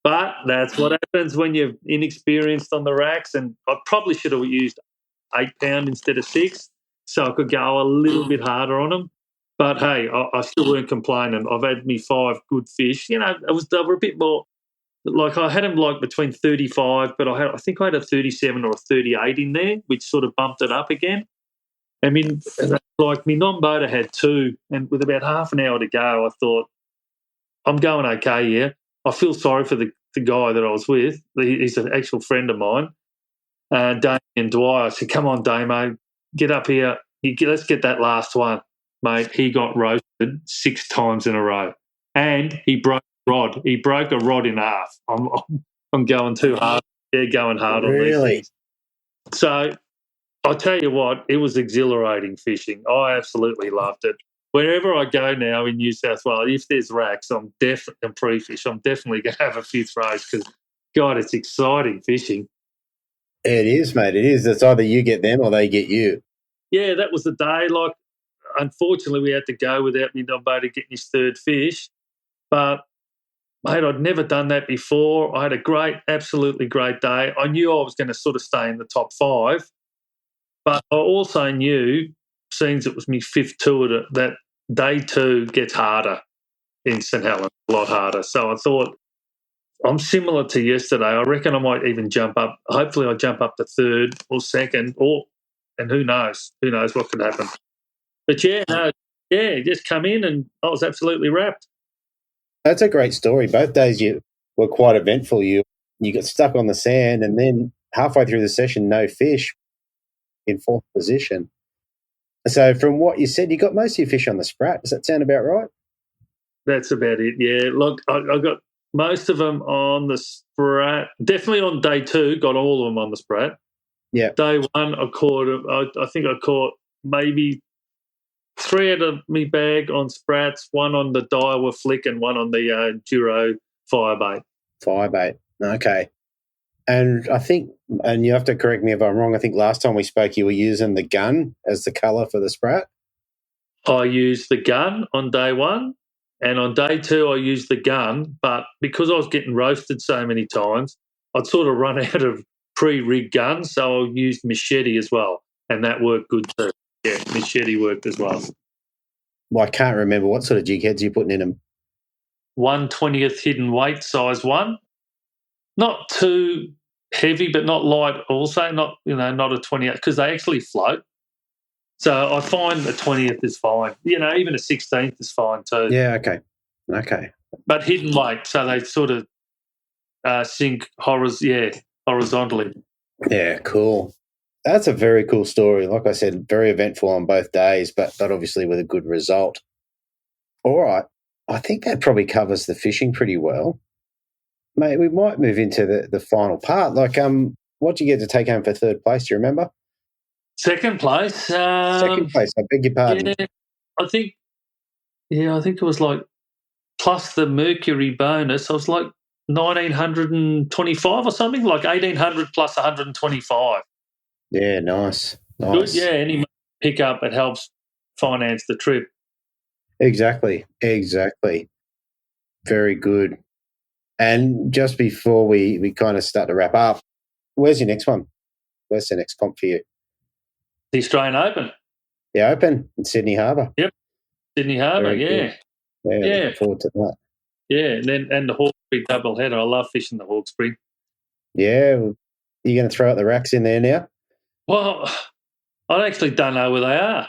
But that's what happens when you're inexperienced on the racks. And I probably should have used 8 pound instead of 6, so I could go a little bit harder on them. But, hey, I still weren't complaining. I've had me 5 good fish. They were a bit more, like I had them like between 35, but I think I had a 37 or a 38 in there, which sort of bumped it up again. I mean, like my non-boater had 2, and with about half an hour to go, I thought, I'm going okay here. I feel sorry for the guy that I was with. He's an actual friend of mine, Damien Daiwa. I said, come on, Damo, get up here. Let's get that last one. Mate, he got roasted 6 times in a row. And he broke a rod. He broke a rod in half. I'm going too hard. They're going hard on these things. So I tell you what, it was exhilarating fishing. I absolutely loved it. Wherever I go now in New South Wales, if there's racks, and pre-fish, I'm definitely going to have a few throws because, God, it's exciting fishing. It is, mate. It is. It's either you get them or they get you. Yeah, that was the day. Like, unfortunately, we had to go without me non-boater getting his 3rd fish. But, mate, I'd never done that before. I had a absolutely great day. I knew I was going to sort of stay in the top 5. But I also knew, seeing it was my 5th tour, that day 2 gets harder in St Helens, a lot harder. So I thought, I'm similar to yesterday. I reckon I might even jump up. Hopefully I jump up to 3rd or 2nd, and who knows? Who knows what could happen. But, just come in and I was absolutely wrapped. That's a great story. Both days you were quite eventful. You got stuck on the sand and then halfway through the session, no fish in 4th position. So from what you said, you got most of your fish on the sprat. Does that sound about right? That's about it, yeah. Look, I got most of them on the sprat. Definitely on day 2, got all of them on the sprat. Yeah. Day 1, I caught maybe 3 out of me bag on sprats, 1 on the Daiwa flick and 1 on the Duro firebait. Firebait, okay. And I think, and you have to correct me if I'm wrong, I think last time we spoke you were using the gun as the colour for the sprat. I used the gun on day 1, and on day 2 I used the gun, but because I was getting roasted so many times, I'd sort of run out of pre-rigged guns, so I used machete as well, and that worked good too. Yeah, machete worked as well. Well, I can't remember. What sort of jig heads are you putting in them? 1/20th hidden weight, size 1. Not too heavy, but not light also, not a 20th, because they actually float. So I find a 20th is fine. Even a 16th is fine too. Yeah, okay. But hidden weight, so they sort of sink horizontally. Yeah, cool. That's a very cool story. Like I said, very eventful on both days, but obviously with a good result. All right. I think that probably covers the fishing pretty well. Mate, we might move into the final part. Like, what did you get to take home for 3rd place? Do you remember? 2nd place. 2nd place. I beg your pardon. Yeah, I think it was like plus the Mercury bonus. I was like 1,925 or something, like 1,800 plus 125. Yeah, nice. Good. Yeah, any pickup, it helps finance the trip. Exactly. Very good. And just before we kind of start to wrap up, where's your next one? Where's the next comp for you? The Australian Open. The Open in Sydney Harbour. Yep, Sydney Harbour, yeah. Looking forward to that. Yeah, and the Hawkesbury doubleheader. I love fishing the Hawkesbury. Yeah, you're going to throw out the racks in there now? Well, I actually don't know where they are.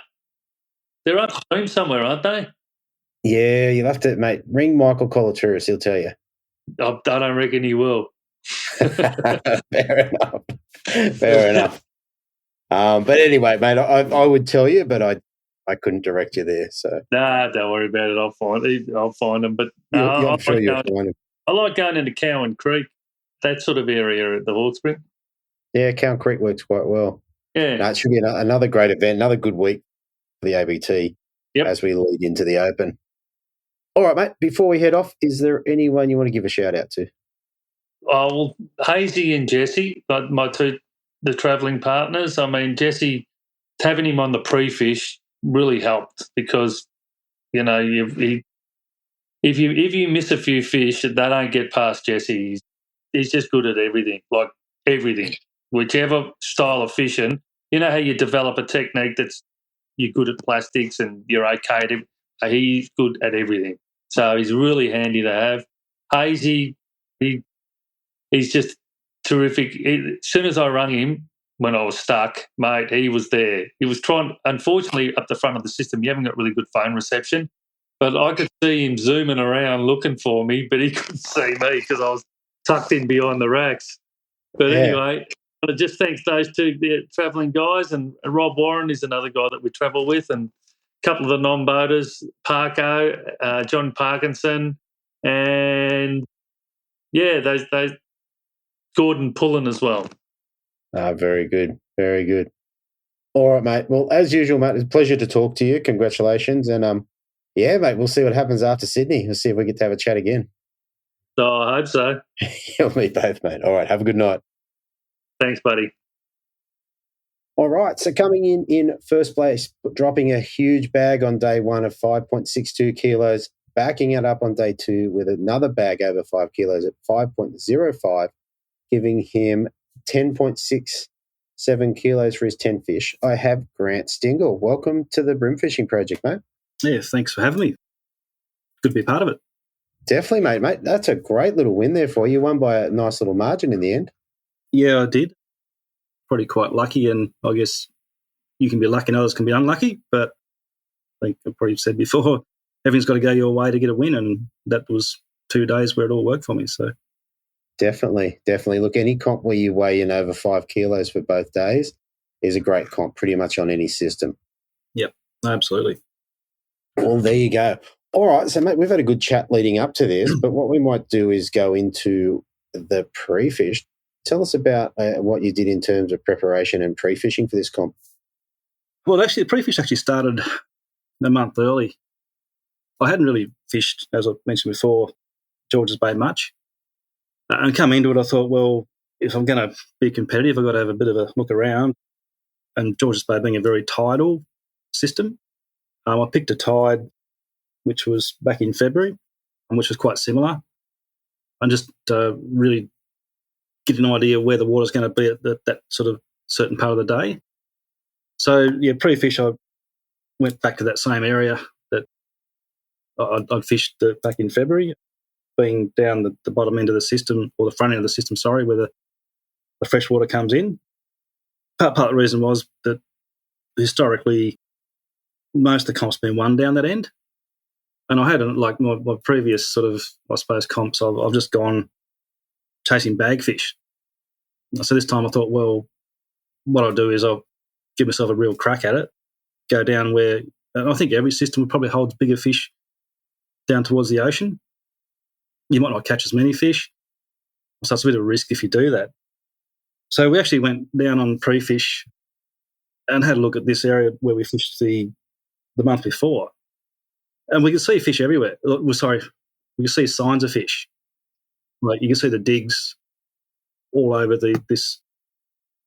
They're upstream somewhere, aren't they? Yeah, you'll have to, mate. Ring Michael Colatouris, he'll tell you. I don't reckon he will. Fair enough. But anyway, mate, I would tell you, but I couldn't direct you there. So nah, don't worry about it. I'll find them. But I'm sure you'll find them. I like going into Cowan Creek, that sort of area at the Hawkesbury. Yeah, Cowan Creek works quite well. Yeah, no, it should be another great event, another good week for the ABT as we lead into the Open. All right, mate. Before we head off, is there anyone you want to give a shout out to? Oh, well, Hazy and Jesse, my two, the travelling partners. I mean, Jesse, having him on the pre-fish really helped because, you know, if you miss a few fish, they don't get past Jesse. He's just good at everything, like everything. Whichever style of fishing, you know how you develop a technique that's you're good at plastics and you're okay at it. He's good at everything. So he's really handy to have. Hazy, he's just terrific. As soon as I rang him when I was stuck, mate, he was there. He was trying, unfortunately, up the front of the system, you haven't got really good phone reception, but I could see him zooming around looking for me, but he couldn't see me because I was tucked in behind the racks. But anyway, just thanks those two travelling guys, and Rob Warren is another guy that we travel with, and a couple of the non-boaters, Parko, John Parkinson, and those Gordon Pullen as well. Very good. Very good. All right, mate. Well, as usual, mate, it's a pleasure to talk to you. Congratulations. And, mate, we'll see what happens after Sydney. We'll see if we get to have a chat again. Oh, I hope so. You'll meet both, mate. All right, have a good night. Thanks, buddy. All right, so coming in first place, dropping a huge bag on day one of 5.62 kilos, backing it up on day two with another bag over 5 kilos at 5.05, giving him 10.67 kilos for his 10 fish. I have Grant Stingle. Welcome to the Bream Fishing Project, mate. Yeah, thanks for having me. Good to be a part of it. Definitely, mate. That's a great little win there for you. You won by a nice little margin in the end. Yeah, I did. Probably quite lucky, and I guess you can be lucky and others can be unlucky, but I think I've probably said before, everything's got to go your way to get a win, and that was 2 days where it all worked for me. So Definitely. Look, any comp where you weigh in over 5 kilos for both days is a great comp pretty much on any system. Yep, absolutely. Well, there you go. All right, so, mate, we've had a good chat leading up to this, but what we might do is go into the pre-fish. Tell us about what you did in terms of preparation and pre-fishing for this comp. Well, actually, the pre-fish actually started a month early. I hadn't really fished, as I mentioned before, Georges Bay much. And coming into it, I thought, well, if I'm going to be competitive, I've got to have a bit of a look around. And Georges Bay being a very tidal system, I picked a tide which was back in February, and which was quite similar, and just really get an idea where the water's going to be at that sort of certain part of the day. So, pre-fish, I went back to that same area that I'd fished back in February, being down the bottom end of the system, or the front end of the system, where the fresh water comes in. Part of the reason was that historically most of the comp's been won down that end. And I had, like my previous sort of, I suppose, comps, I've just gone chasing bagfish. So this time I thought, well, what I'll do is I'll give myself a real crack at it, go down where, and I think every system would probably hold bigger fish down towards the ocean. You might not catch as many fish, so it's a bit of a risk if you do that. So we actually went down on pre-fish and had a look at this area where we fished the month before. And we could see fish everywhere. We could see signs of fish. Like you can see the digs all over this.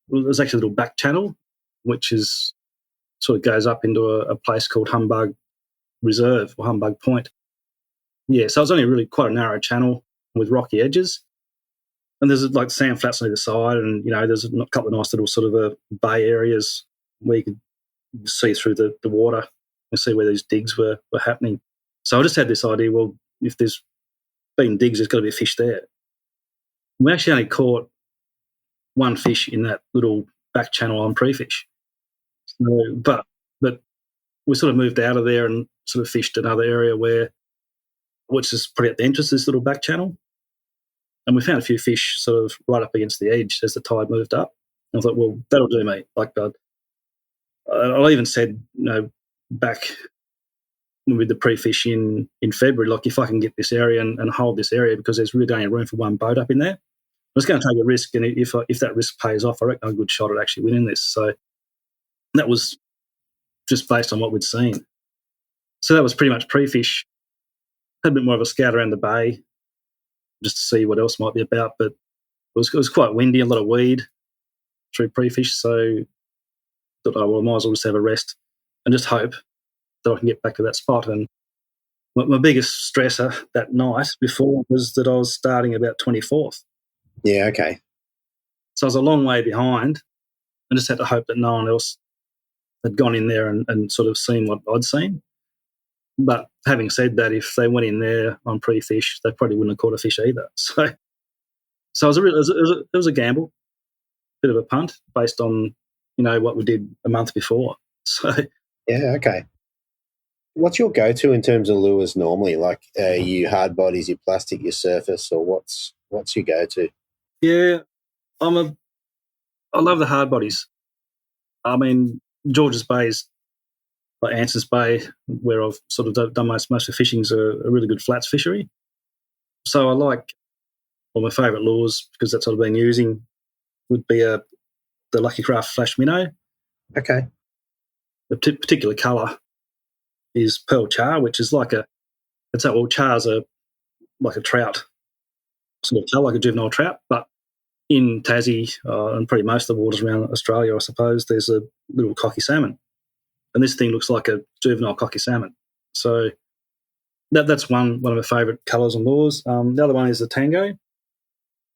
There's actually a little back channel, which is sort of goes up into a place called Humbug Reserve or Humbug Point. Yeah, so it's only really quite a narrow channel with rocky edges. And there's like sand flats on either side, and there's a couple of nice little sort of bay areas where you could see through the water and see where these digs were happening. So I just had this idea, well, if there's been digs, there's got to be a fish there. We actually only caught one fish in that little back channel on pre-fish. So, but we sort of moved out of there and sort of fished another area which is pretty at the entrance of this little back channel. And we found a few fish sort of right up against the edge as the tide moved up. And I thought, well, that'll do, mate. Like, I even said, back with the pre-fish in February, like, if I can get this area and hold this area, because there's really only room for one boat up in there, I was going to take a risk. And if that risk pays off, I reckon a good shot at actually winning this. So that was just based on what we'd seen. So that was pretty much pre-fish. Had a bit more of a scout around the bay just to see what else might be about, but it was quite windy, a lot of weed through pre-fish, so I thought, I might as well just have a rest and just hope that I can get back to that spot. And my biggest stressor that night before was that I was starting about 24th. Yeah, okay. So I was a long way behind and just had to hope that no one else had gone in there and sort of seen what I'd seen. But having said that, if they went in there on pre-fish, they probably wouldn't have caught a fish either. So it was a gamble, bit of a punt based on what we did a month before. So yeah, okay. What's your go-to in terms of lures normally? Like, you hard bodies, your plastic, your surface, or what's your go-to? Yeah, I love the hard bodies. I mean, Georges Bay is like Anson's Bay, where I've sort of done most of the fishing, is a really good flats fishery. So I like, my favourite lures, because that's what I've been using, would be the Lucky Craft Flash Minnow. Okay. The particular colour is pearl char, which is chars are like a trout sort of colour, like a juvenile trout, but in Tassie and pretty most of the waters around Australia, I suppose, there's a little cocky salmon. And this thing looks like a juvenile cocky salmon. So that's one of my favourite colours and lures. The other one is the Tango,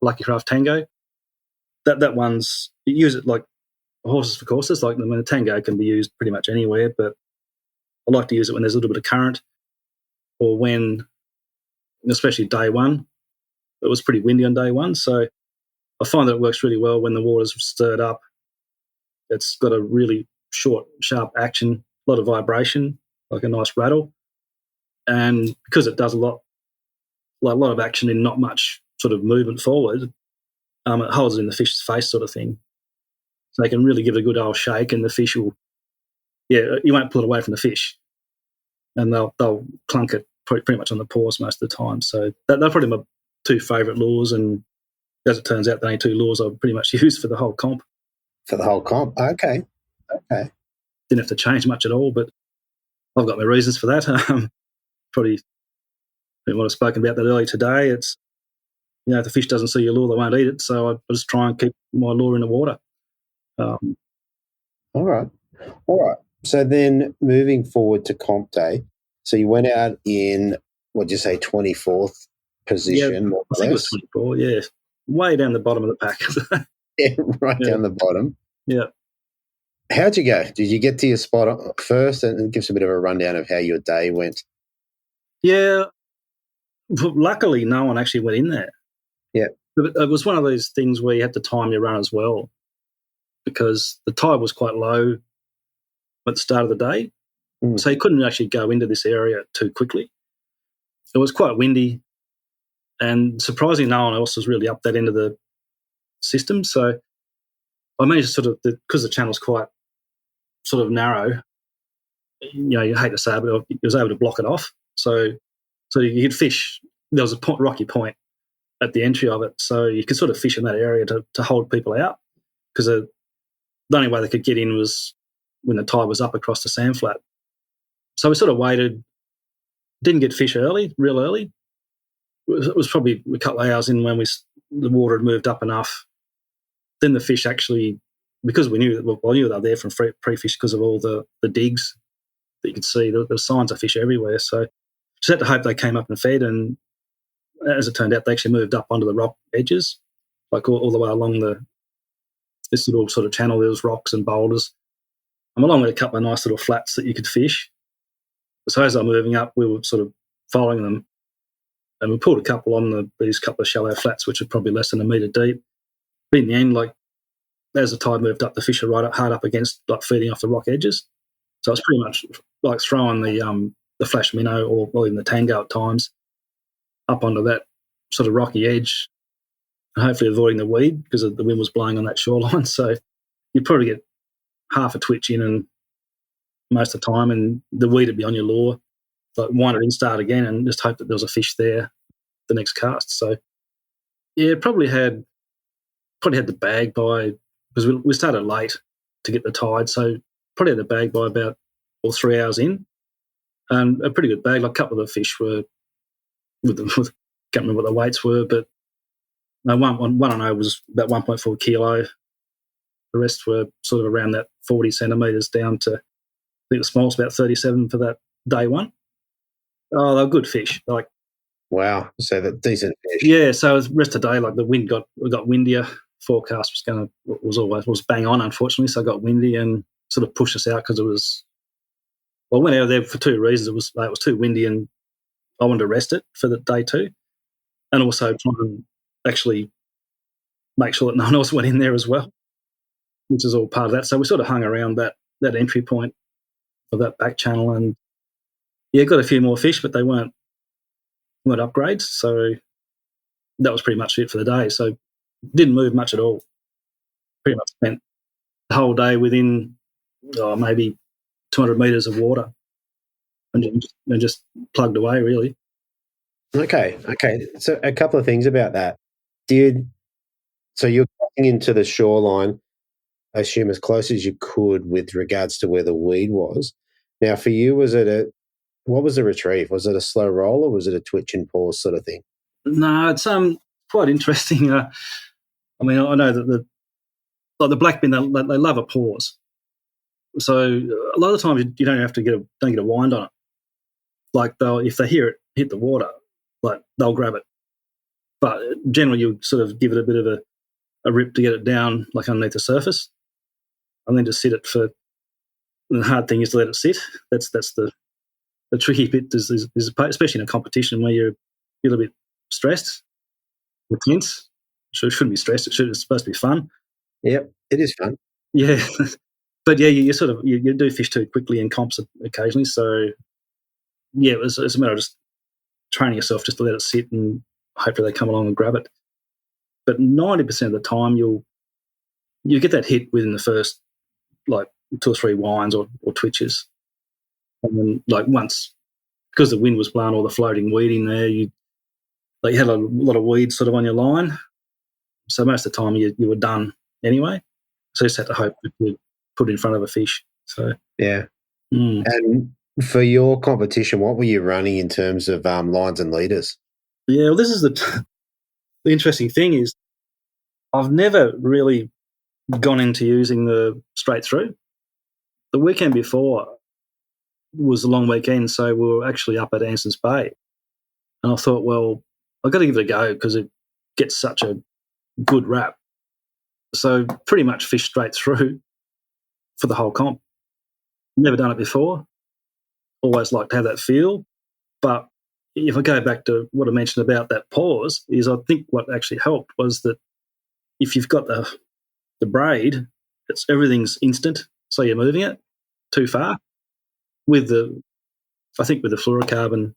Lucky Craft Tango. That one's, you use it like horses for courses. Like, the Tango can be used pretty much anywhere, but I like to use it when there's a little bit of current, or when, especially day one, it was pretty windy on day one. So I find that it works really well when the water's stirred up. It's got a really short, sharp action, a lot of vibration, like a nice rattle. And because it does a lot of action in not much sort of movement forward, it holds it in the fish's face sort of thing. So they can really give it a good old shake, and the fish will, you won't pull it away from the fish. And they'll clunk it pretty much on the paws most of the time. So they're probably my two favourite lures, and as it turns out, the only two lures I've pretty much used for the whole comp. For the whole comp? Okay. Didn't have to change much at all, but I've got my reasons for that. Probably what I've spoken about that earlier today. It's, if the fish doesn't see your lure, they won't eat it. So I just try and keep my lure in the water. All right. So then moving forward to comp day, so you went out in, what'd you say, 24th position? Yeah, I think it was 24, yeah. Way down the bottom of the pack. Down the bottom. Yeah. How'd you go? Did you get to your spot first, and give us a bit of a rundown of how your day went? Yeah. Luckily, no one actually went in there. Yeah. It was one of those things where you had to time your run as well, because the tide was quite low at the start of the day. So you couldn't actually go into this area too quickly. It was quite windy, and surprisingly, no one else was really up that end of the system. So I managed to because the channel's quite sort of narrow, you hate to say it, but I was able to block it off. So you could fish. There was a rocky point at the entry of it, so you could sort of fish in that area to hold people out, because the only way they could get in was when the tide was up across the sand flat. So we sort of waited, didn't get fish real early. It was probably a couple of hours in when the water had moved up enough. Then the fish actually, because I knew they were there from pre-fish because of all the digs that you could see. There were signs of fish everywhere. So just had to hope they came up and fed, and as it turned out, they actually moved up onto the rock edges, like all the way along this little sort of channel. There was rocks and boulders. I'm along with a couple of nice little flats that you could fish. So as they're moving up, we were sort of following them, and we pulled a couple on these couple of shallow flats, which are probably less than a metre deep. But in the end, like as the tide moved up, the fish are hard up against, like feeding off the rock edges. So it's pretty much like throwing the flash minnow or even the tango at times up onto that sort of rocky edge, and hopefully avoiding the weed because the wind was blowing on that shoreline. So you'd probably get half a twitch in and most of the time, and the weed would be on your lure. Like wind it in, start again, and just hope that there was a fish there the next cast. So yeah, probably had the bag by, because we started late to get the tide, so probably had the bag by about 3 hours in, and a pretty good bag. Like a couple of the fish were can't remember what the weights were, but no, one I know was about 1.4 kilo. The rest were sort of around that 40 centimetres down to, I think the smallest about 37 for that day one. Oh, they were good fish. Like, wow, so that decent fish. Yeah, so the rest of the day, like the wind got windier. Forecast was bang on, unfortunately. So it got windy and sort of pushed us out because it was. Well, I went out there for two reasons. It was too windy, and I wanted to rest it for the day two, and also try and actually make sure that no one else went in there as well, which is all part of that. So we sort of hung around that entry point of that back channel, and yeah, got a few more fish, but they weren't upgrades. So that was pretty much it for the day. So didn't move much at all. Pretty much spent the whole day within maybe 200 metres of water and just plugged away, really. Okay. So a couple of things about that. So you're getting into the shoreline, I assume, as close as you could with regards to where the weed was. Now, for you, what was the retrieve? Was it a slow roll or was it a twitch and pause sort of thing? No, it's quite interesting. I mean, I know that the black bin, they love a pause. So a lot of the times you don't have to get a wind on it. Like if they hear it hit the water, like they'll grab it. But generally you sort of give it a bit of a rip to get it down, like underneath the surface, and then just sit it for. The hard thing is to let it sit. That's the tricky bit is especially in a competition where you're a little bit stressed or tense. So it shouldn't be stressed. It's supposed to be fun. Yep, it is fun. Yeah, but yeah, you sort of you do fish too quickly in comps occasionally. So yeah, it's a matter of just training yourself just to let it sit and hopefully they come along and grab it. But 90% of the time you get that hit within the first like 2 or 3 winds or twitches, and then like once because the wind was blowing all the floating weed in there, you had a lot of weeds sort of on your line. So most of the time you were done anyway. So you just had to hope that you put it in front of a fish. So yeah. And for your competition, what were you running in terms of lines and leaders? Yeah, well, this is the interesting thing is I've never really gone into using the straight through. The weekend before was a long weekend, so we were actually up at Anson's Bay. And I thought, well, I've got to give it a go because it gets such a good rap. So pretty much fish straight through for the whole comp. Never done it before. Always like to have that feel. But if I go back to what I mentioned about that pause, is I think what actually helped was that if you've got the braid, everything's instant, so you're moving it too far. I think with the fluorocarbon,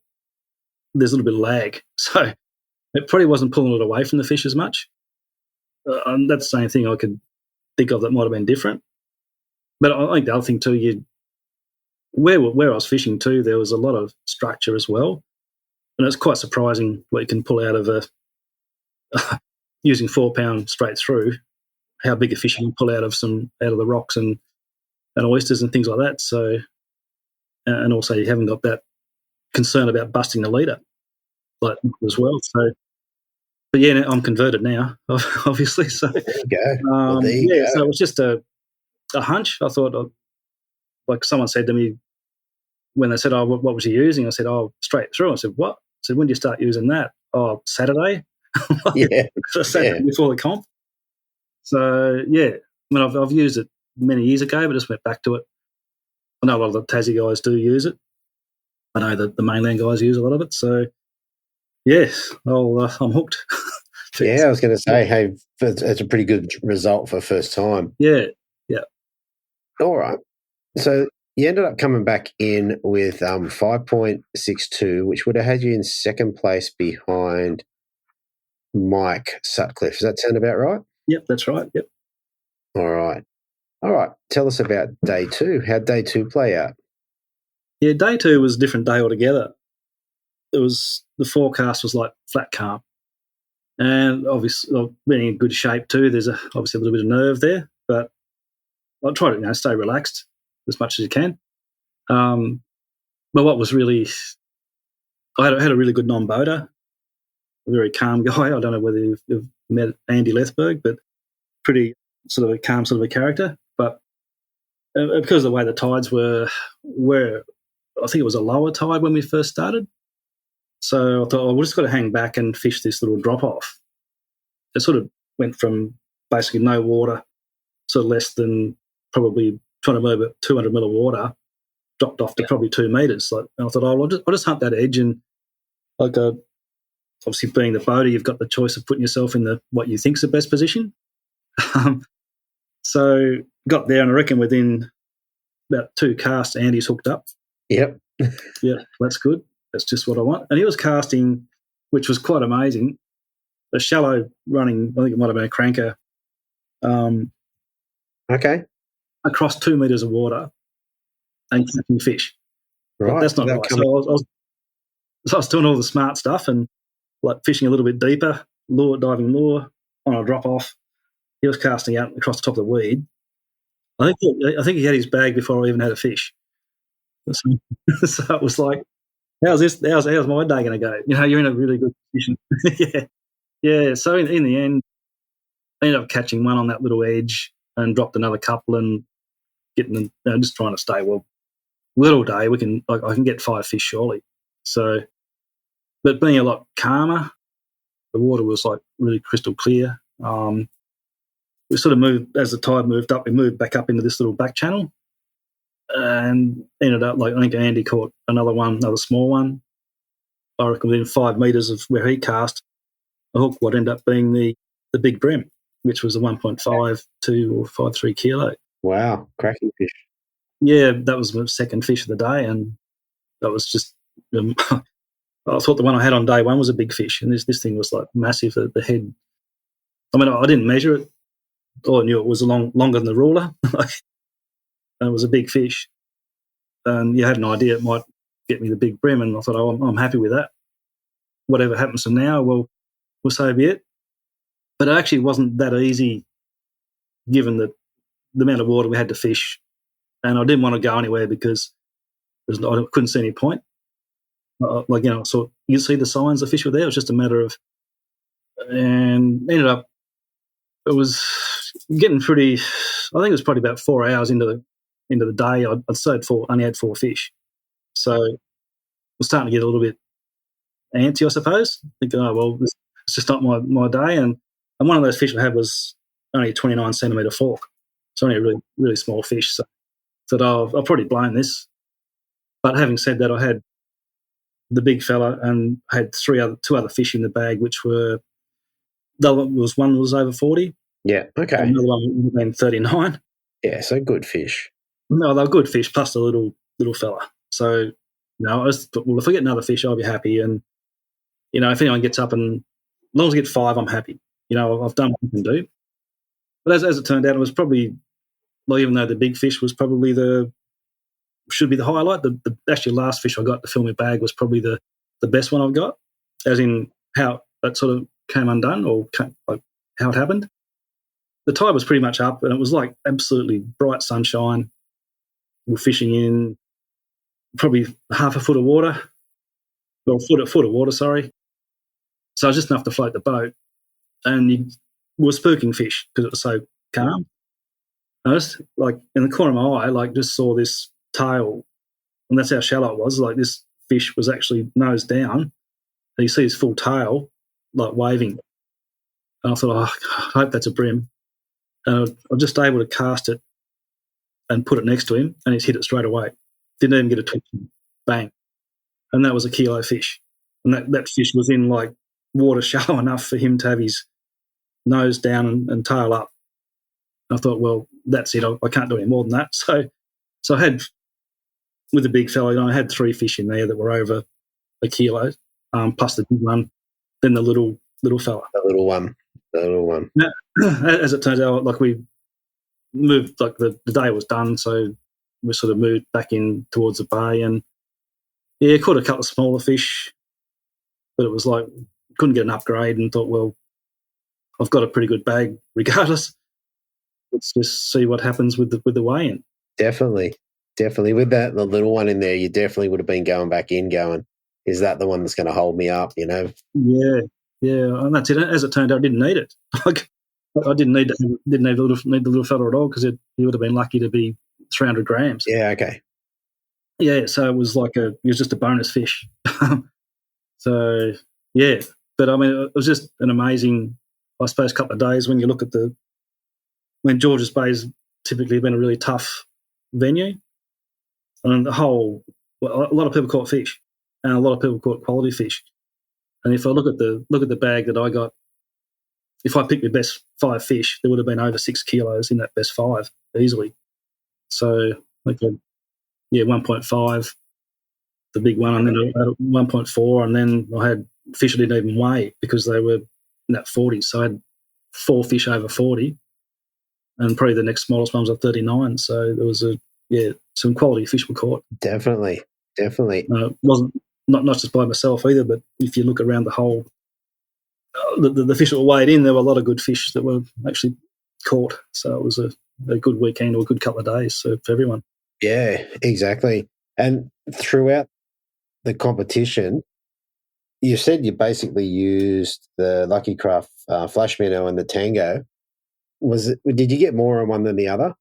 there's a little bit of lag. So it probably wasn't pulling it away from the fish as much. And that's the same thing I could think of that might have been different. But I think the other thing too, where I was fishing too, there was a lot of structure as well. And it's quite surprising what you can pull out of using 4-pound straight through, how big a fish you can pull out of the rocks and oysters and things like that. So, and also you haven't got that concern about busting the leader like as well. So, but yeah, I'm converted now, obviously. So there you go. There you go. So it was just a hunch. I thought, like someone said to me when they said, "Oh, what was you using?" I said, "Oh, straight through." I said, "What?" I said, "When did you start using that?" "Oh, Saturday." Yeah. Saturday before the comp. So yeah, I mean, I've used it many years ago, but just went back to it. I know a lot of the Tassie guys do use it, I know that the mainland guys use a lot of it. So, yes, I'm hooked. Yeah, I was going to say, hey, it's a pretty good result for first time. Yeah. All right. So you ended up coming back in with 5.62, which would have had you in second place behind Mike Sutcliffe. Does that sound about right? Yep, that's right. Yep. All right. Tell us about day two. How'd day two play out? Yeah, day two was a different day altogether. The forecast was like flat calm. And obviously, being in good shape too, there's obviously a little bit of nerve there, but I try to stay relaxed as much as you can. But what was really, I had a really good non-boater, a very calm guy. I don't know whether you've met Andy Lethberg, but pretty sort of a calm sort of a character. But because of the way the tides were, I think it was a lower tide when we first started. So I thought, we've just got to hang back and fish this little drop-off. It sort of went from basically no water, sort of less than probably 200 mil of water, dropped off to probably 2 metres. And I thought, I'll just hunt that edge. And obviously being the boater, you've got the choice of putting yourself in what you think is the best position. So got there, and I reckon within about 2 casts, Andy's hooked up. Yep. Yeah, that's good. That's just what I want. And he was casting, which was quite amazing, a shallow running, I think it might have been a cranker. Okay. Across 2 metres of water and catching fish. Right. But that's not right. So I was doing all the smart stuff and like fishing a little bit deeper, diving lure on a drop off. He was casting out across the top of the weed. I think he had his bag before I even had a fish. So it was like, how's my day going to go? You're in a really good position. Yeah. So in the end, I ended up catching one on that little edge and dropped another couple and getting them, just trying to stay little day. I can get 5 fish surely. So, but being a lot calmer, the water was like really crystal clear. We sort of moved, as the tide moved up, we moved back up into this little back channel and ended up, I think Andy caught another small one. I reckon within 5 metres of where he cast, a hook what ended up being the big bream, which was a 1.52 or 53 kilo. Wow, cracking fish. Yeah, that was my second fish of the day, and that was just I thought the one I had on day one was a big fish, and this thing was like massive. The head, I mean, I didn't measure it. All I knew it was longer than the ruler. And it was a big fish. And you had an idea it might get me the big bream, and I thought, I'm happy with that. Whatever happens from now, we'll so be it. But it actually wasn't that easy given the amount of water we had to fish. And I didn't want to go anywhere because I couldn't see any point. So you see the signs the fish were there. It was just a matter of, and ended up, it was getting pretty, I think it was probably about 4 hours into the day. I'd say only had 4 fish. So I was starting to get a little bit antsy, I suppose. Thinking, it's just not my day. And one of those fish I had was only a 29 centimetre fork. It's only a really, really small fish. So I thought, I've probably blown this. But having said that, I had the big fella and had 2 other fish in the bag, which were, one was over 40. Yeah, okay. And another one would have been 39. Yeah, so good fish. No, they were good fish, plus the little fella. So, I just thought, if I get another fish, I'll be happy. And, if anyone gets up and, as long as I get 5, I'm happy. I've done what I can do. But as it turned out, it was probably, even though the big fish was probably should be the highlight, the actually last fish I got to fill my bag was probably the best one I've got, as in how that sort of came undone or how it happened. The tide was pretty much up and it was like absolutely bright sunshine. We're fishing in probably half a foot of water, or a foot of water, sorry. So it was just enough to float the boat, and we were spooking fish because it was so calm. I just, in the corner of my eye, just saw this tail, and that's how shallow it was. This fish was actually nose down, and you see his full tail, waving. And I thought, I hope that's a bream. And I was just able to cast it and put it next to him, and he's hit it straight away. Didn't even get a twitch. Bang. and that was a kilo fish. And that fish was in like water shallow enough for him to have his nose down and tail up. And I thought, well, that's it. I can't do any more than that. So I had, with the big fella, I had 3 fish in there that were over a kilo, plus the big one, then the little fella. The little one. Now, as it turns out, like we moved, like the day was done, so we sort of moved back in towards the bay and, yeah, caught a couple of smaller fish, but it was like couldn't get an upgrade and thought, well, I've got a pretty good bag regardless. Let's just see what happens with the weigh-in. Definitely. With the little one in there, you definitely would have been going back in going, is that the one that's going to hold me up, you know? Yeah, and that's it. As it turned out, I didn't need it. Like, I didn't need the little fella at all because he would have been lucky to be 300 grams. Yeah, okay. Yeah, so it was just a bonus fish. So, yeah. But, I mean, it was just an amazing, I suppose, couple of days when you look at when Georges Bay's typically been a really tough venue. And a lot of people caught fish and a lot of people caught quality fish. And if I look at the bag that I got, if I picked the best 5 fish, there would have been over 6 kilos in that best 5 easily. So, 1.5, the big one, and then I had 1.4, and then I had fish I didn't even weigh because they were in that 40. So I had 4 fish over 40, and probably the next smallest one was at 39. So there was some quality fish were caught. Definitely. Wasn't not just by myself either, but if you look around the whole, the fish that were weighed in, there were a lot of good fish that were actually caught. So it was a good weekend or a good couple of days for everyone. Yeah, exactly. And throughout the competition, you said you basically used the Lucky Craft flash minnow and the Tango. Did you get more on one than the other?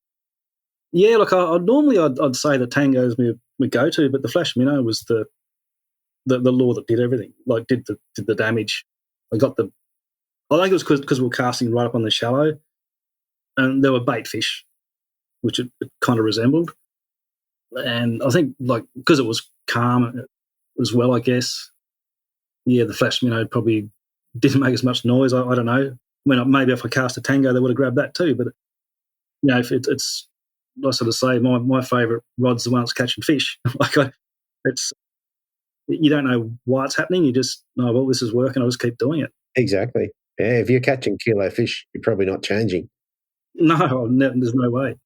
Yeah, look, I'd say the Tango is my go-to, but the flash minnow was the lure that did everything, like did the damage. I think it was because we were casting right up on the shallow, and there were bait fish, which it kind of resembled. And I think, like, because it was calm as well, I guess, yeah, the flash minnow probably didn't make as much noise. I don't know. I mean, maybe if I cast a Tango, they would have grabbed that too. But, you know, if it's, I sort of say, my favourite rod's the one that's catching fish. You don't know why it's happening. You just know, well, this is working. I'll just keep doing it. Exactly. Yeah, if you're catching kilo fish, you're probably not changing. No, there's no way.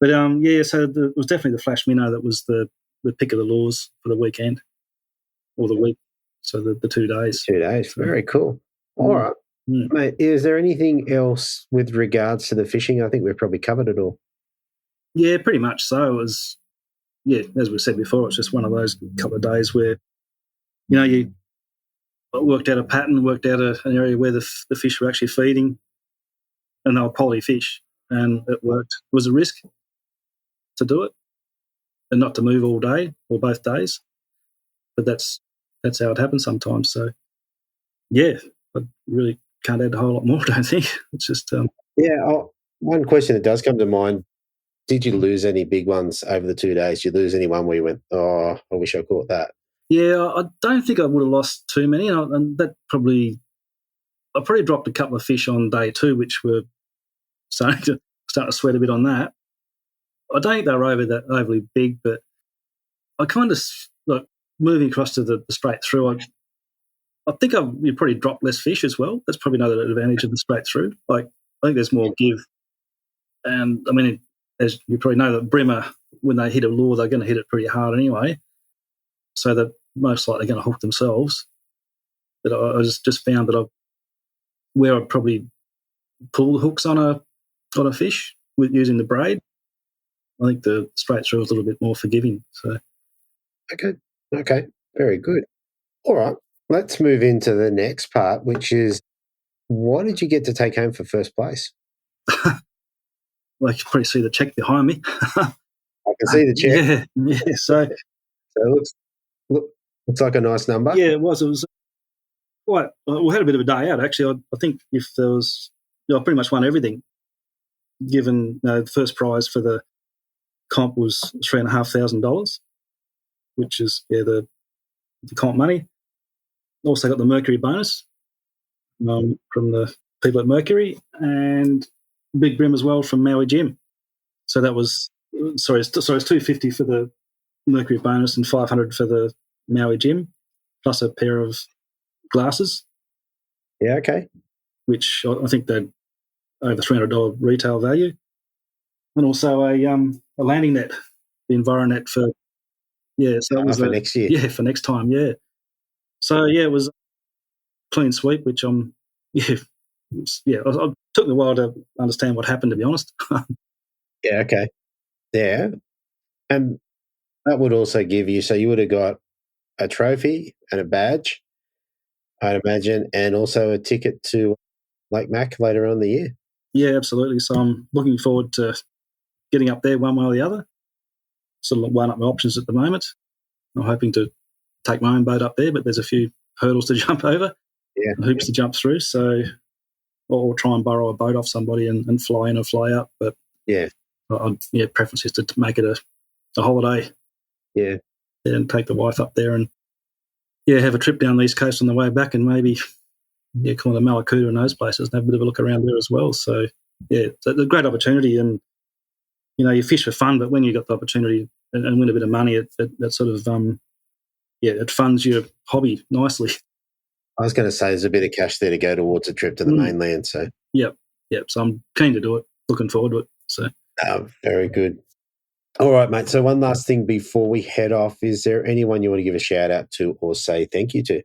But, so it was definitely the flash minnow that was the pick of the lures for the weekend or the week. So the 2 days. 2 days. Very cool. All right. Mate, is there anything else with regards to the fishing? I think we've probably covered it all. Yeah, pretty much so. It was, as we said before, it's just one of those couple of days where, you know, you worked out a pattern, worked out an area where the fish were actually feeding, and they were quality fish, and it worked. It was a risk to do it and not to move all day or both days, but that's how it happens sometimes. So, yeah, I really can't add a whole lot more, I don't think. It's just... one question that does come to mind, did you lose any big ones over the 2 days? Did you lose any one where you went, oh, I wish I caught that? Yeah, I don't think I would have lost too many, and that I probably dropped a couple of fish on day 2, which were starting to sweat a bit on that. I don't think they were overly big, but I kind of, like, moving across to the straight through, I think you probably dropped less fish as well. That's probably another advantage of the straight through. Like, I think there's more give. And, I mean, as you probably know, that brimmer, when they hit a lure, they're going to hit it pretty hard anyway. So they're most likely going to hook themselves. But I just found that where I'd probably pull the hooks on a fish with using the braid, I think the straight through is a little bit more forgiving. So, okay, very good. All right, let's move into the next part, which is, what did you get to take home for first place? Well, you can probably see the check behind me. I can see the check. Yeah. So it looks like a nice number. Yeah, it was. It was quite. We had a bit of a day out, actually. I think if there was, I pretty much won everything. Given the first prize for the comp was $3,500, which is the the comp money. Also got the Mercury bonus from the people at Mercury, and big brim as well from Maui Jim. So that was it's $250 for the Mercury bonus and $500 for the Maui Jim, plus a pair of glasses. Yeah, okay. Which I think they're over $300 retail value, and also a landing net, the Environet for So that was for next year. Yeah, for next time. Yeah. So it was clean sweep, which it took me a while to understand what happened, to be honest. Yeah. Okay. Yeah, and that would also give you. So you would have got a trophy and a badge, I'd imagine, and also a ticket to Lake Mac later on in the year. Yeah, absolutely. So I'm looking forward to getting up there one way or the other. Sort of weighing up my options at the moment. I'm hoping to take my own boat up there, but there's a few hurdles to jump over, hoops to jump through. So or try and borrow a boat off somebody and fly in or fly out. But preference is to make it a holiday. Yeah. And take the wife up there and have a trip down the East Coast on the way back, and maybe call the Malakuta and those places and have a bit of a look around there as well. So it's a great opportunity, and you fish for fun, but when you got the opportunity and win a bit of money, that sort of it funds your hobby nicely. I was going to say there's a bit of cash there to go towards a trip to the mainland. So yep. So I'm keen to do it. Looking forward to it. So very good. All right, mate. So one last thing before we head off, is there anyone you want to give a shout out to or say thank you to?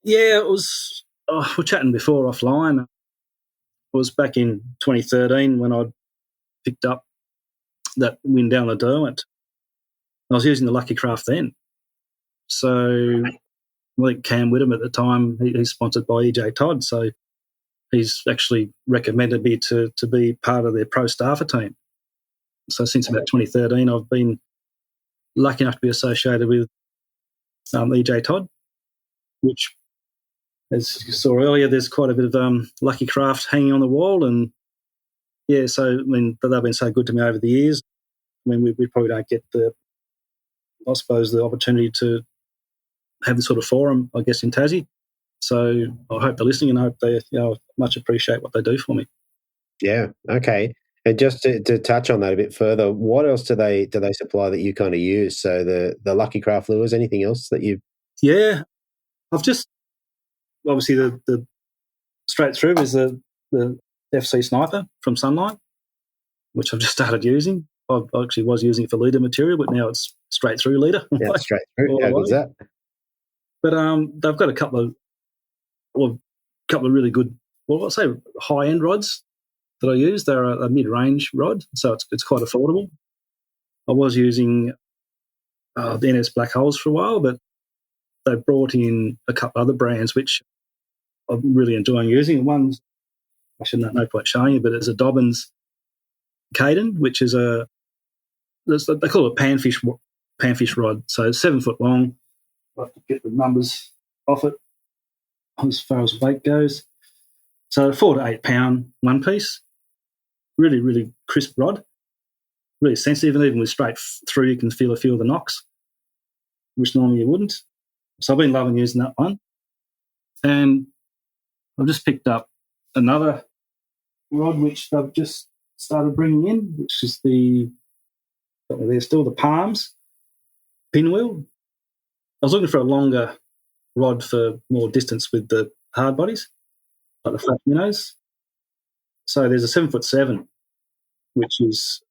Yeah, it was. We're chatting before offline. It was back in 2013 when I picked up that win down the Derwent. I was using the Lucky Craft then. So I think Cam Whittam at the time, he's sponsored by EJ Todd, so he's actually recommended me to be part of their pro staffer team. So since about 2013, I've been lucky enough to be associated with EJ Todd, which, as you saw earlier, there's quite a bit of Lucky Craft hanging on the wall. And, so, they've been so good to me over the years. We probably don't get the opportunity to have this sort of forum, I guess, in Tassie. So I hope they're listening, and I hope they much appreciate what they do for me. Yeah, okay. And just to touch on that a bit further, what else do they supply that you kind of use? So the Lucky Craft lures, anything else that you? Yeah, I've just obviously the straight through is the FC Sniper from Sunlight, which I've just started using. I actually was using it for leader material, but now it's straight through leader. Yeah, straight through. How good's that? But they've got a couple of really good, I'll say high end rods that I use. They're a mid range rod, so it's quite affordable. I was using the NS Black Holes for a while, but they brought in a couple other brands which I'm really enjoying using. One's, I shouldn't know point showing you, but it's a Dobbins Caden, which is they call it a panfish rod. So it's 7 foot long. I have to get the numbers off it as far as weight goes. So 4 to 8 pound one piece. Really, really crisp rod. Really sensitive, and even with straight through, you can feel a few of the knocks, which normally you wouldn't. So I've been loving using that one. And I've just picked up another rod which they've just started bringing in, which is they're still the Palms pinwheel. I was looking for a longer rod for more distance with the hard bodies, like the flat minnows. So there's a 7'7", which is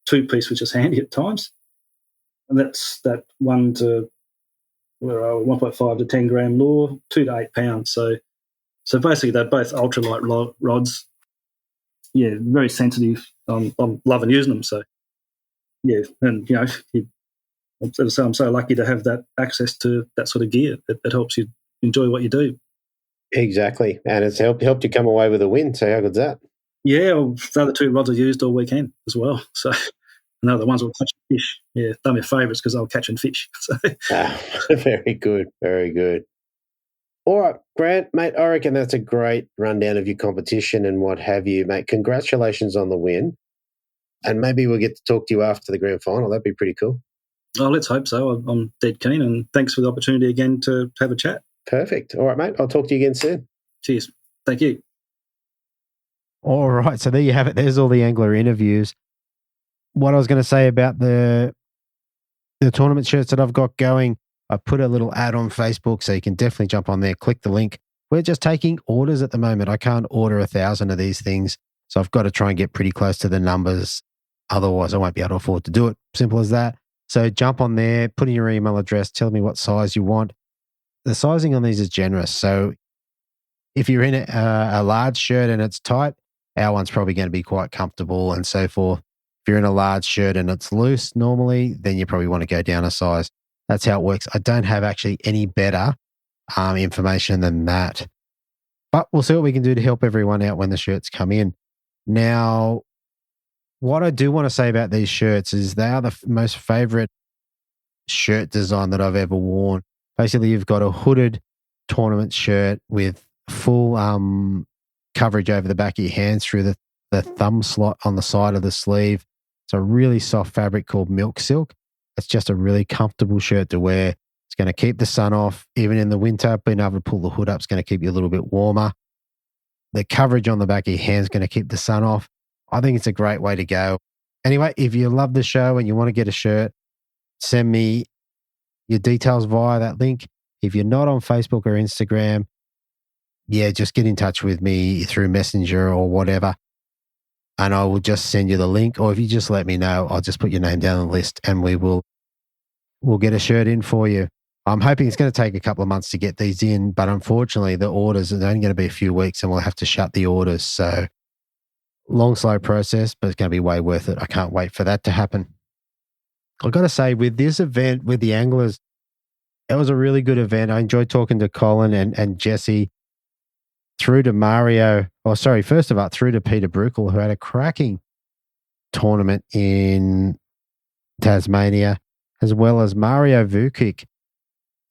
2-piece, which is handy at times. And that's that 1.5 to 10 gram lure, 2 to 8 pounds. So basically they're both ultralight rods. Yeah, very sensitive. I'm loving using them. So yeah, and I'm so lucky to have that access to that sort of gear. It helps you enjoy what you do. Exactly, and it's helped you come away with a win. So how good's that? Yeah, the other 2 rods I used all weekend as well. So the ones were catching fish. Yeah, they're my favourites because they were catching fish. So. Very good, very good. All right, Grant, mate, I reckon that's a great rundown of your competition and what have you, mate. Congratulations on the win. And maybe we'll get to talk to you after the grand final. That'd be pretty cool. Oh, let's hope so. I'm dead keen, and thanks for the opportunity again to have a chat. Perfect. All right, mate. I'll talk to you again soon. Cheers. Thank you. All right. So there you have it. There's all the angler interviews. What I was going to say about the tournament shirts that I've got going, I put a little ad on Facebook, so you can definitely jump on there, click the link. We're just taking orders at the moment. I can't order 1,000 of these things, so I've got to try and get pretty close to the numbers. Otherwise, I won't be able to afford to do it. Simple as that. So jump on there, put in your email address, tell me what size you want. The sizing on these is generous. So if you're in a large shirt and it's tight, our one's probably going to be quite comfortable and so forth. If you're in a large shirt and it's loose normally, then you probably want to go down a size. That's how it works. I don't have actually any better information than that. But we'll see what we can do to help everyone out when the shirts come in. Now, what I do want to say about these shirts is they are the most favorite shirt design that I've ever worn. Basically, you've got a hooded tournament shirt with full coverage over the back of your hands through the thumb slot on the side of the sleeve. It's a really soft fabric called milk silk. It's just a really comfortable shirt to wear. It's going to keep the sun off. Even in the winter, being able to pull the hood up is going to keep you a little bit warmer. The coverage on the back of your hand is going to keep the sun off. I think it's a great way to go. Anyway, if you love the show and you want to get a shirt, send me your details via that link. If you're not on Facebook or Instagram, just get in touch with me through Messenger or whatever, and I will just send you the link. Or if you just let me know, I'll just put your name down on the list and we'll get a shirt in for you. I'm hoping it's going to take a couple of months to get these in, but unfortunately the orders are only going to be a few weeks and we'll have to shut the orders. So long, slow process, but it's going to be way worth it. I can't wait for that to happen. I've got to say, with this event, with the anglers, it was a really good event. I enjoyed talking to Colin and Jesse, through to Mario, first of all, through to Peter Bruckle, who had a cracking tournament in Tasmania, as well as Mario Vukic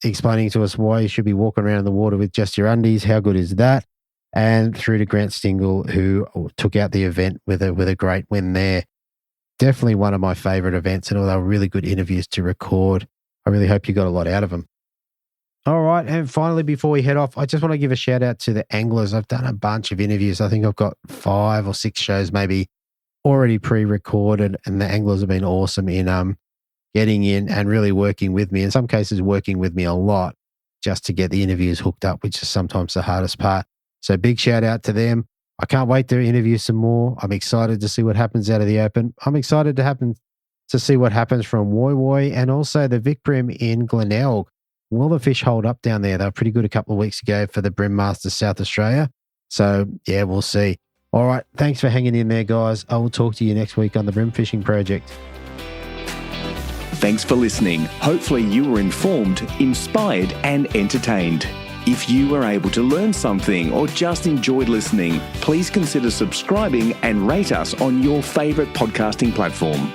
explaining to us why you should be walking around in the water with just your undies. How good is that? And through to Grant Stingle, who took out the event with a great win there. Definitely one of my favourite events, and all they were really good interviews to record. I really hope you got a lot out of them. All right, and finally, before we head off, I just want to give a shout out to the anglers. I've done a bunch of interviews. I think I've got 5 or 6 shows maybe already pre-recorded, and the anglers have been awesome in getting in and really working with me. In some cases, working with me a lot just to get the interviews hooked up, which is sometimes the hardest part. So big shout out to them. I can't wait to interview some more. I'm excited to see what happens out of the Open. I'm excited to see what happens from Woy Woy and also the Vic Bream in Glenelg. Will the fish hold up down there? They were pretty good a couple of weeks ago for the Bream Masters South Australia. So, yeah, we'll see. All right. Thanks for hanging in there, guys. I will talk to you next week on the Bream Fishing Project. Thanks for listening. Hopefully you were informed, inspired and entertained. If you were able to learn something or just enjoyed listening, please consider subscribing and rate us on your favourite podcasting platform.